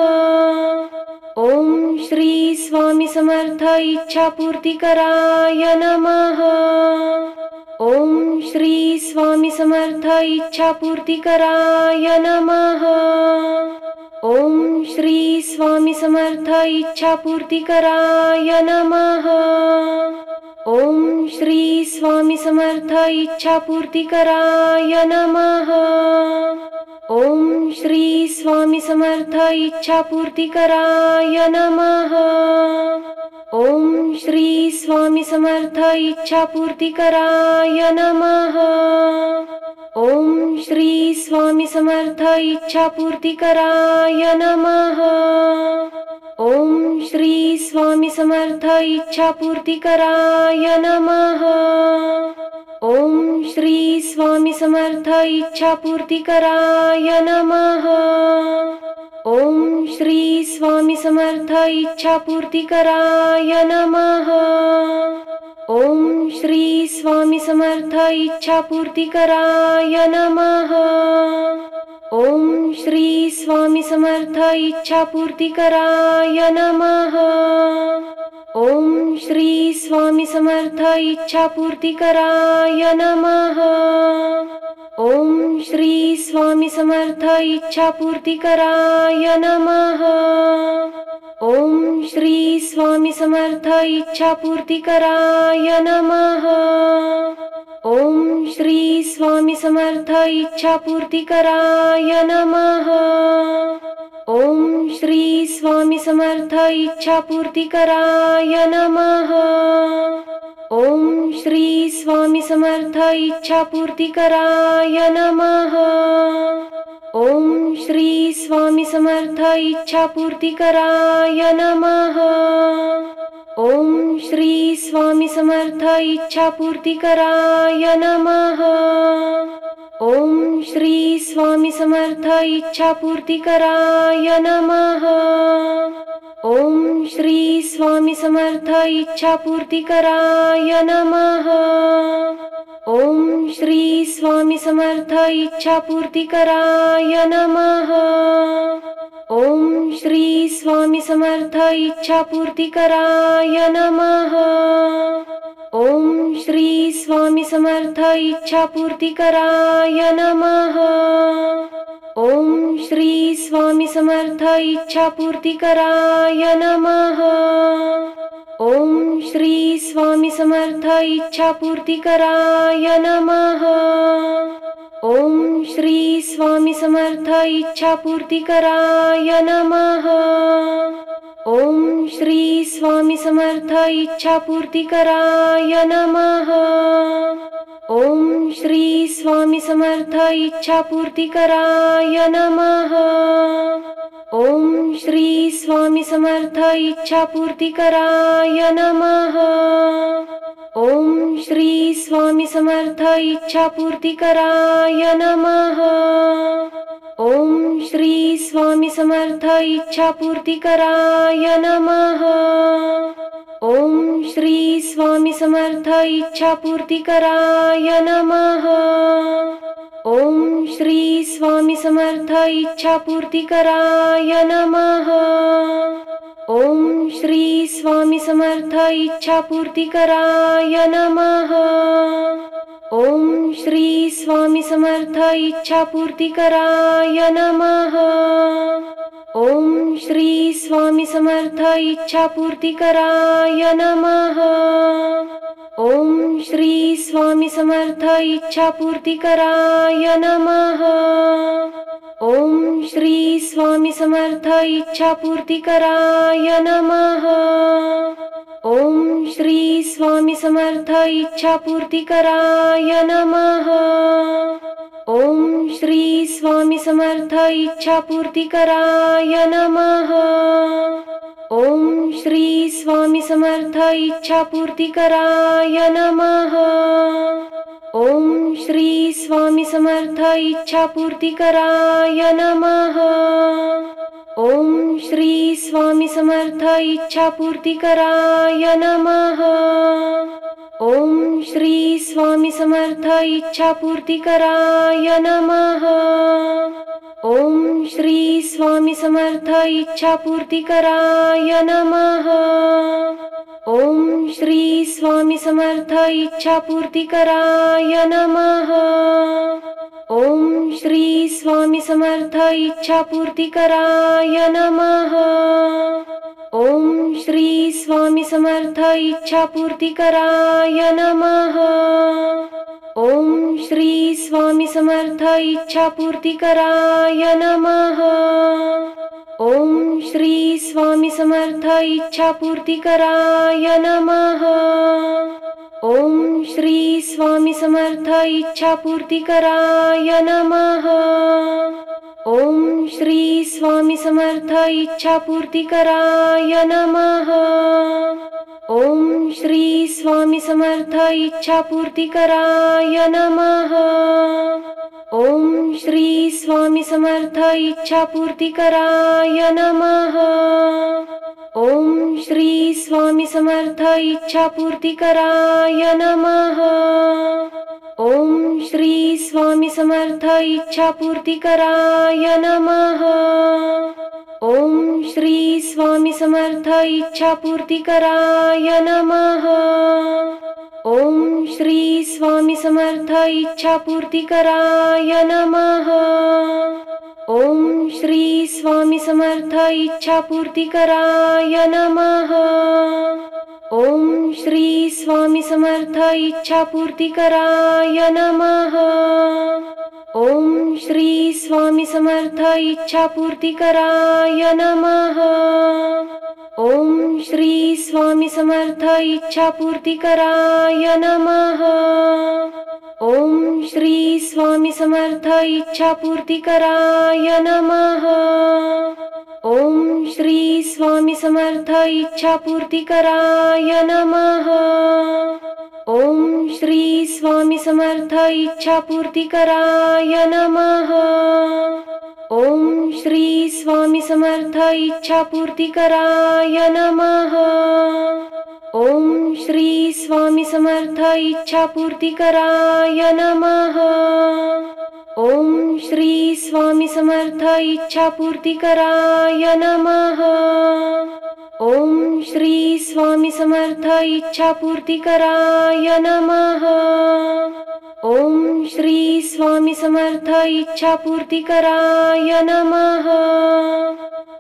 ओम श्री स्वामी समर्थ इच्छापूर्तिकराय नमः। ओम श्री स्वामी समर्थ इच्छापूर्तिकराय नमः। ओम श्री स्वामी समर्थ इच्छापूर्तिकराय नमः। ओम श्री स्वामी समर्थ इच्छापूर्तिकराय नमः। ओम श्री स्वामी समर्थ इच्छापूर्तिकराय नमः। ओम श्री स्वामी समर्थ इच्छापूर्तिकराय नमः। ओम श्री स्वामी समर्थ इच्छापूर्तिकराय नमः। ओम श्री स्वामी समर्थ इच्छापूर्तिकराय नमः। ओम श्री स्वामी समर्थ इच्छापूर्तिकराय नमः। ओम श्री स्वामी समर्थ इच्छापूर्तिकराय नमः। ओम श्री स्वामी समर्थ इच्छापूर्तिकराय नमः। ओम श्री स्वामी समर्थ इच्छापूर्तिकराय नमः। ओम श्री स्वामी समर्थ इच्छापूर्तिकराय नमः। ओम श्री स्वामी समर्थ इच्छापूर्तिकराय नमः। ओम श्री स्वामी समर्थ इच्छापूर्तिकराय नमः। ओम श्री स्वामी समर्थ इच्छापूर्तिकराय नमः। ओम श्री स्वामी समर्थ इच्छापूर्तिकराय नमः। ओम श्री स्वामी समर्थ इच्छापूर्तिकराय नमः। ओम श्री स्वामी समर्थ इच्छापूर्तिकराय नमः। ओम श्री स्वामी समर्थ इच्छापूर्तिकराय नमः। ओम श्री स्वामी समर्थ इच्छापूर्तिकराय नमः। ओम श्री स्वामी समर्थ इच्छापूर्तिकराय नमः। ओम श्री स्वामी समर्थ इच्छापूर्तिकराय नमः। ओम श्री स्वामी समर्थ इच्छापूर्तिकराय नमः। ओम श्री स्वामी समर्थ इच्छापूर्तिकराय नमः। ओम श्री स्वामी समर्थ इच्छापूर्तिकराय नमः। ओम श्री स्वामी समर्थ इच्छापूर्तिकराय नमः। ओम श्री स्वामी समर्थ इच्छापूर्तिकराय नमः। ओम श्री स्वामी समर्थ इच्छापूर्तिकराय नमः। ओम श्री स्वामी समर्थ इच्छापूर्तिकराय नमः। ओम श्री स्वामी समर्थ इच्छापूर्तिकराय नमः। ओम श्री स्वामी समर्थ इच्छापूर्तिकराय नमः। ओम श्री स्वामी समर्थ इच्छापूर्तिकराय नमः। ओम श्री स्वामी समर्थ इच्छापूर्तिकराय नमः। ओम श्री स्वामी समर्थ इच्छापूर्तिकराय नमः। ओम श्री स्वामी समर्थ इच्छापूर्तिकराय नमः। ओम श्री स्वामी समर्थ इच्छापूर्तिकराय नमः। ओम श्री स्वामी समर्थ इच्छापूर्तिकराय नमः। ओम श्री स्वामी समर्थ इच्छापूर्तिकराय नमः। ओम श्री स्वामी समर्थ इच्छापूर्तिकराय नमः। ओम श्री स्वामी समर्थ इच्छापूर्तिकराय नमः। ओम श्री स्वामी समर्थ इच्छापूर्तिकराय नमः। ओम श्री स्वामी समर्थ इच्छापूर्तिकराय नमः। ओम श्री स्वामी समर्थ इच्छापूर्तिकराय नमः। ओम श्री स्वामी समर्थ इच्छापूर्तिकराय नमः। ओम श्री स्वामी समर्थ इच्छापूर्तिकराय नमः। ओम श्री स्वामी समर्थ इच्छापूर्तिकराय नमः। ओम श्री स्वामी समर्थ इच्छापूर्तिकराय नमः। ओम श्री स्वामी समर्थ इच्छापूर्तिकराय नमः। ओम श्री स्वामी समर्थ इच्छापूर्तिकराय नमः। ओम श्री स्वामी समर्थ इच्छापूर्तिकराय नमः। ओम श्री स्वामी समर्थ इच्छापूर्तिकराय नमः। ओम श्री स्वामी समर्थ इच्छापूर्तिकराय नमः। ओम श्री स्वामी समर्थ इच्छापूर्तिकराय नमः। ओम श्री स्वामी समर्थ इच्छापूर्तिकराय नमः। ओम श्री स्वामी समर्थ इच्छापूर्तिकराय नमः। ओम श्री स्वामी समर्थ इच्छापूर्तिकराय नमः। ओम श्री स्वामी समर्थ इच्छापूर्तिकराय नमः। ओम श्री स्वामी समर्थ इच्छापूर्तिकराय नमः। ओम श्री स्वामी समर्थ इच्छापूर्तिकराय नमः। ओम श्री स्वामी समर्थ इच्छापूर्तिकराय नमः। ओम श्री स्वामी समर्थ इच्छापूर्तिकराय नमः। ओम श्री स्वामी समर्थ इच्छापूर्तिकराय नमः। ओम श्री स्वामी समर्थ इच्छापूर्तिकराय नमः। ओम श्री स्वामी समर्थ इच्छापूर्तिकराय नमः। ओम श्री स्वामी समर्थ इच्छापूर्तिकराय नमः। ओम श्री स्वामी समर्थ इच्छापूर्तिकराय नमः। ओम श्री स्वामी समर्थ इच्छापूर्तिकराय नमः। ओम श्री स्वामी समर्थ इच्छापूर्तिकराय नमः। ओम श्री स्वामी समर्थ इच्छापूर्तिकराय नमः। ओम श्री स्वामी समर्थ इच्छापूर्तिकराय नमः। ओम श्री स्वामी समर्थ इच्छापूर्तिकराय नमः।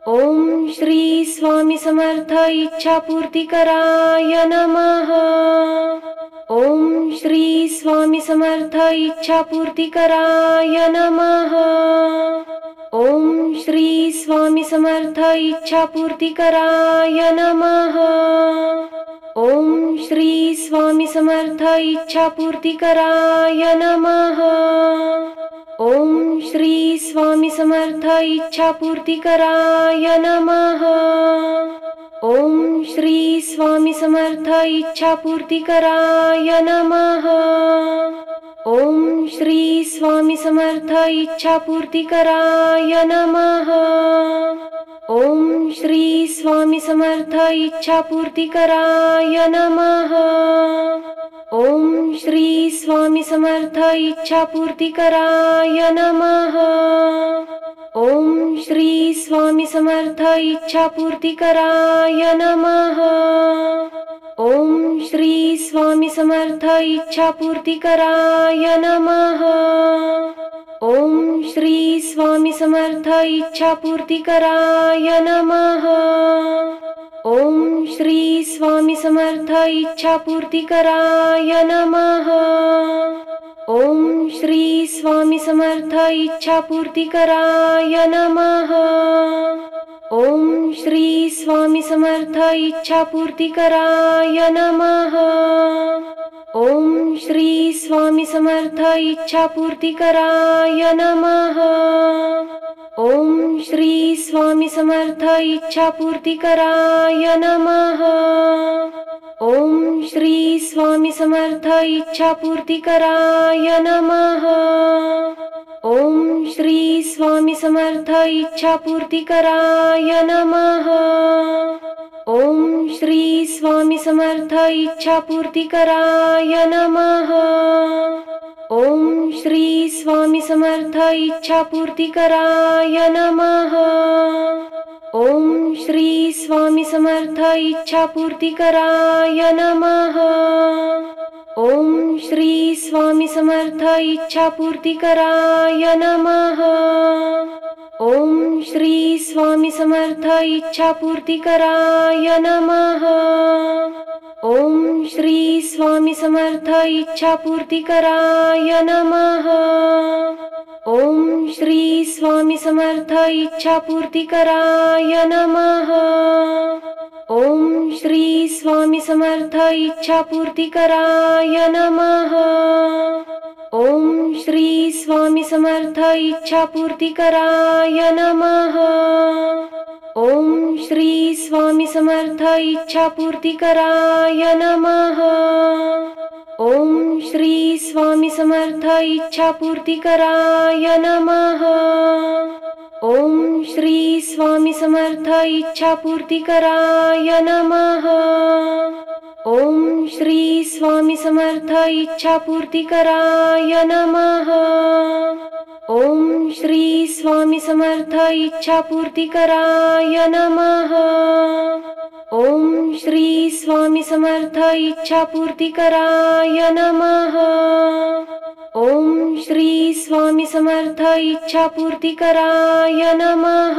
ओम श्री स्वामी समर्थ इच्छापूर्तिकराय नमः। ओम श्री स्वामी समर्थ इच्छापूर्तिकराय नमः। ओम श्री स्वामी समर्थ इच्छापूर्तिकराय नमः। ओम श्री स्वामी समर्थ इच्छापूर्तिकराय नमः। ओम श्री स्वामी समर्थ इच्छापूर्तिकराय नमः। ओम श्री स्वामी समर्थ इच्छापूर्तिकराय नमः। ओम श्री स्वामी समर्थ इच्छापूर्तिकराय नमः। ओम श्री स्वामी समर्थ इच्छापूर्तिकराय नमः। ओम श्री स्वामी समर्थ इच्छापूर्तिकराय नमः। ओम श्री स्वामी समर्थ इच्छापूर्तिकराय नमः। ओम श्री स्वामी समर्थ इच्छापूर्तिकराय नमः। ओम श्री स्वामी समर्थ इच्छापूर्तिकराय नमः। ओम श्री स्वामी समर्थ इच्छापूर्तिकराय नमः। ओम श्री स्वामी समर्थ इच्छापूर्तिकराय नमः। ओम श्री स्वामी समर्थ इच्छापूर्तिकराय नमः। ओम श्री स्वामी समर्थ इच्छापूर्तिकराय नमः। ओम श्री स्वामी समर्थ इच्छापूर्तिकराय नमः। ओम श्री स्वामी समर्थ इच्छापूर्तिकराय नमः। ओम श्री स्वामी समर्थ इच्छापूर्तिकराय नमः। ओम श्री स्वामी समर्थ इच्छापूर्तिकराय नमः। ओम श्री स्वामी समर्थ इच्छापूर्तिकराय नमः। ओम श्री स्वामी समर्थ इच्छापूर्तिकराय नमः। ओम श्री स्वामी समर्थ इच्छापूर्तिकराय नमः। ओम श्री स्वामी समर्थ इच्छापूर्तिकराय नमः। ओम श्री स्वामी समर्थ इच्छापूर्तिकराय नमः। ओम श्री स्वामी समर्थ इच्छापूर्तिकराय नमः। ओम श्री स्वामी समर्थ इच्छापूर्तिकराय नमः। ओम श्री स्वामी समर्थ इच्छापूर्तिकराय नमः। ओम श्री स्वामी समर्थ इच्छापूर्तिकराय नमः। ओम श्री स्वामी समर्थ इच्छापूर्तिकराय नमः। ओम श्री स्वामी समर्थ इच्छापूर्तिकराय नमः। ओम श्री स्वामी समर्थ इच्छापूर्तिकराय नमः। ओम श्री स्वामी समर्थ इच्छापूर्तिकराय नमः। ओम श्री स्वामी समर्थ इच्छापूर्तिकराय नमः। ओम श्री स्वामी समर्थ इच्छापूर्तिकराय नमः।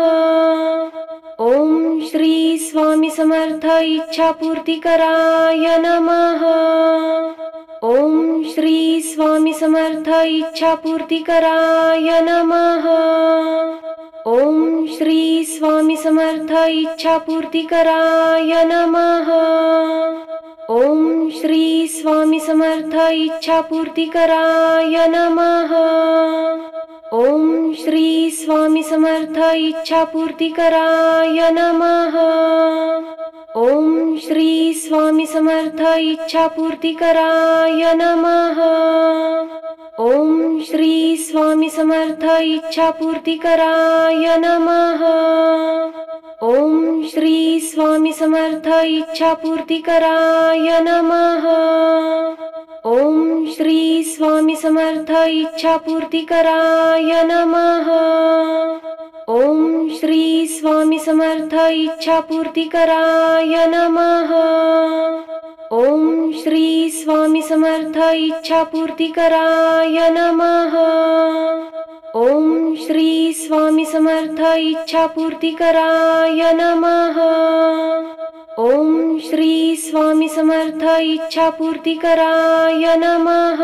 ओम श्री स्वामी समर्थ इच्छापूर्तिकराय नमः। ओम श्री स्वामी समर्थ इच्छापूर्तिकराय नमः। ओम श्री स्वामी समर्थ इच्छापूर्तिकराय नमः। ओम श्री स्वामी समर्थ इच्छापूर्तिकराय नमः। ओम श्री स्वामी समर्थ इच्छापूर्तिकराय नमः। ओम श्री स्वामी समर्थ इच्छापूर्तिकराय नमः। ओम श्री स्वामी समर्थ इच्छापूर्तिकराय नमः। ओम श्री स्वामी समर्थ इच्छापूर्तिकराय नमः। ओम श्री स्वामी समर्थ इच्छापूर्तिकराय नमः। ओम श्री स्वामी समर्थ इच्छापूर्तिकराय नमः। ओम श्री स्वामी समर्थ इच्छापूर्तिकराय नमः। ओम श्री स्वामी समर्थ इच्छापूर्तिकराय नमः। ओम श्री स्वामी समर्थ इच्छापूर्तिकराय नमः।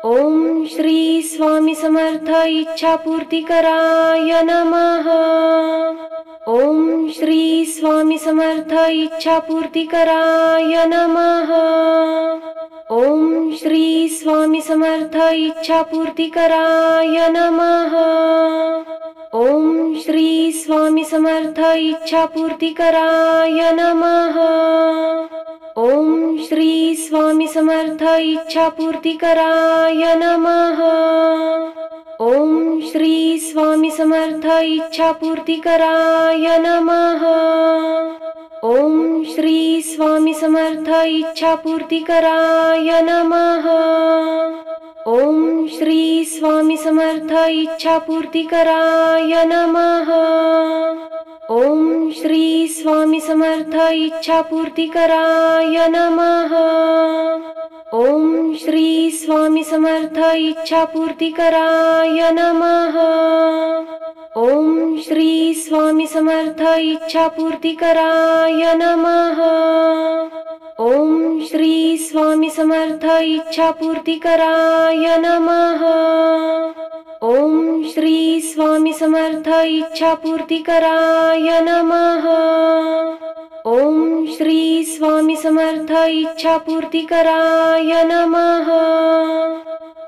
ओम श्री स्वामी समर्थ इच्छापूर्तिकराय नमः। ओम श्री स्वामी समर्थ इच्छापूर्तिकराय नमः। ओम श्री स्वामी समर्थ इच्छापूर्तिकराय नमः। ओम श्री स्वामी समर्थ इच्छापूर्तिकराय नमः। ओम श्री स्वामी समर्थ इच्छापूर्तिकराय नमः। ॐ श्री स्वामी समर्थ इच्छापूर्तिकराय नमः। ॐ श्री स्वामी समर्थ इच्छापूर्तिकराय नमः। ॐ श्री स्वामी समर्थ इच्छापूर्तिकराय नमः। ॐ श्री स्वामी समर्थ इच्छापूर्तिकराय नमः। ॐ श्री स्वामी समर्थ इच्छापूर्तिकराय नमः। ॐ श्री स्वामी समर्थ इच्छापूर्तिकराय नमः। ॐ श्री स्वामी समर्थ इच्छापूर्तिकराय नमः। ॐ श्री स्वामी समर्थ इच्छापूर्तिकराय नमः। ॐ श्री स्वामी समर्थ इच्छापूर्तिकराय नमः।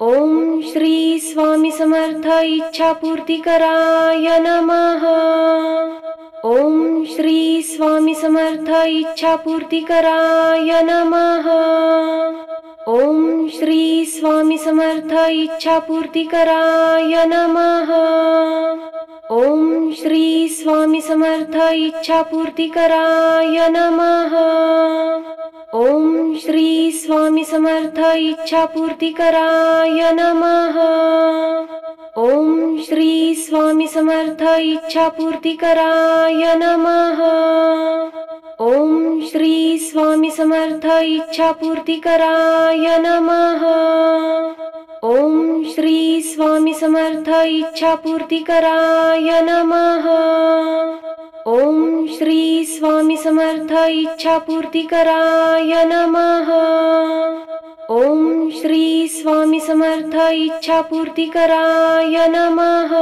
ॐ श्री स्वामी समर्थ इच्छापूर्तिकराय नमः। ॐ श्री स्वामी समर्थ इच्छापूर्तिकराय नमः। ॐ श्री स्वामी समर्थ इच्छापूर्तिकराय नमः। ॐ श्री स्वामी समर्थ इच्छापूर्तिकराय नमः। ॐ श्री स्वामी समर्थ इच्छापूर्तिकराय नमः। ॐ श्री स्वामी समर्थ इच्छापूर्तिकराय नमः। ॐ श्री स्वामी समर्थ इच्छापूर्तिकराय नमः। ॐ श्री स्वामी समर्थ इच्छापूर्तिकराय नमः। ॐ श्री स्वामी समर्थ इच्छापूर्तिकराय नमः। ॐ श्री स्वामी समर्थ इच्छापूर्तिकराय नमः।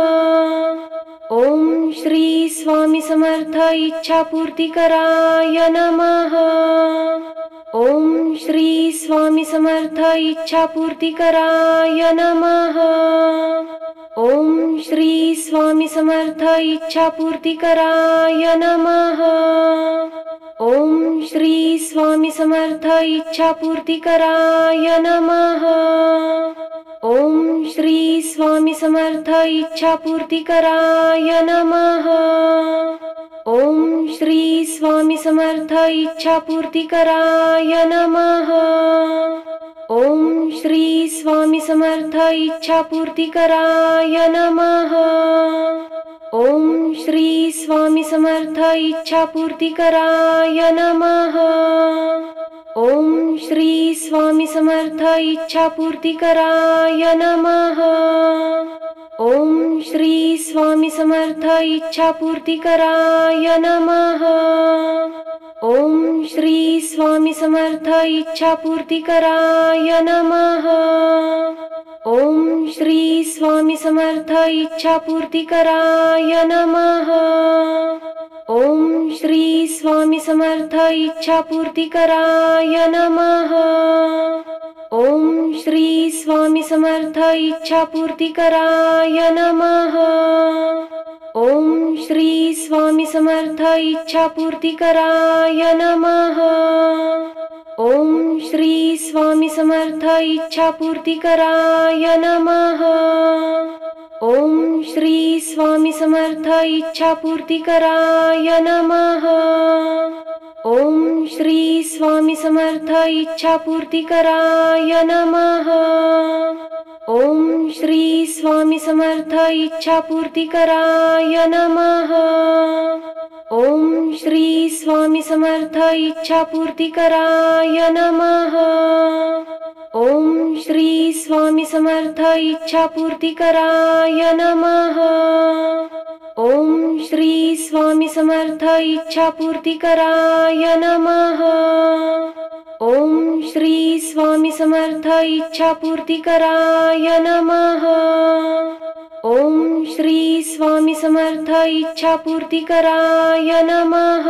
ॐ श्री स्वामी समर्थ इच्छापूर्तिकराय नमः। ॐ श्री स्वामी समर्थ इच्छापूर्तिकराय नमः। ॐ श्री स्वामी समर्थ इच्छापूर्तिकराय नमः। ॐ श्री स्वामी समर्थ इच्छापूर्तिकराय नमः। ॐ श्री स्वामी समर्थ इच्छापूर्तिकराय नमः। ॐ श्री स्वामी समर्थ इच्छापूर्तिकराय नमः। ॐ श्री स्वामी समर्थ इच्छापूर्तिकराय नमः। ॐ श्री स्वामी समर्थ इच्छापूर्तिकराय नमः। ॐ श्री स्वामी समर्थ इच्छापूर्तिकराय नमः। ॐ श्री स्वामी समर्थ इच्छापूर्तिकराय नमः। ॐ श्री स्वामी समर्थ इच्छापूर्तिकराय नमः। ॐ श्री स्वामी समर्थ इच्छापूर्तिकराय नमः। ॐ श्री स्वामी समर्थ इच्छापूर्तिकराय नमः। ॐ श्री स्वामी समर्थ इच्छापूर्तिकराय नमः। ॐ श्री स्वामी समर्थ इच्छापूर्तिकराय नमः। ॐ श्री स्वामी समर्थ इच्छापूर्तिकराय नमः। ॐ श्री स्वामी समर्थ इच्छापूर्तिकराय नमः। ॐ श्री स्वामी समर्थ इच्छापूर्तिकराय नमः। ॐ श्री स्वामी समर्थ इच्छापूर्तिकराय नमः। ॐ श्री स्वामी समर्थ इच्छापूर्तिकराय नमः। ॐ श्री स्वामी समर्थ इच्छापूर्तिकराय नमः। ॐ श्री स्वामी समर्थ इच्छापूर्तिकराय नमः। ॐ श्री स्वामी समर्थ इच्छापूर्तिकराय नमः। ॐ श्री स्वामी समर्थ इच्छापूर्तिकराय नमः।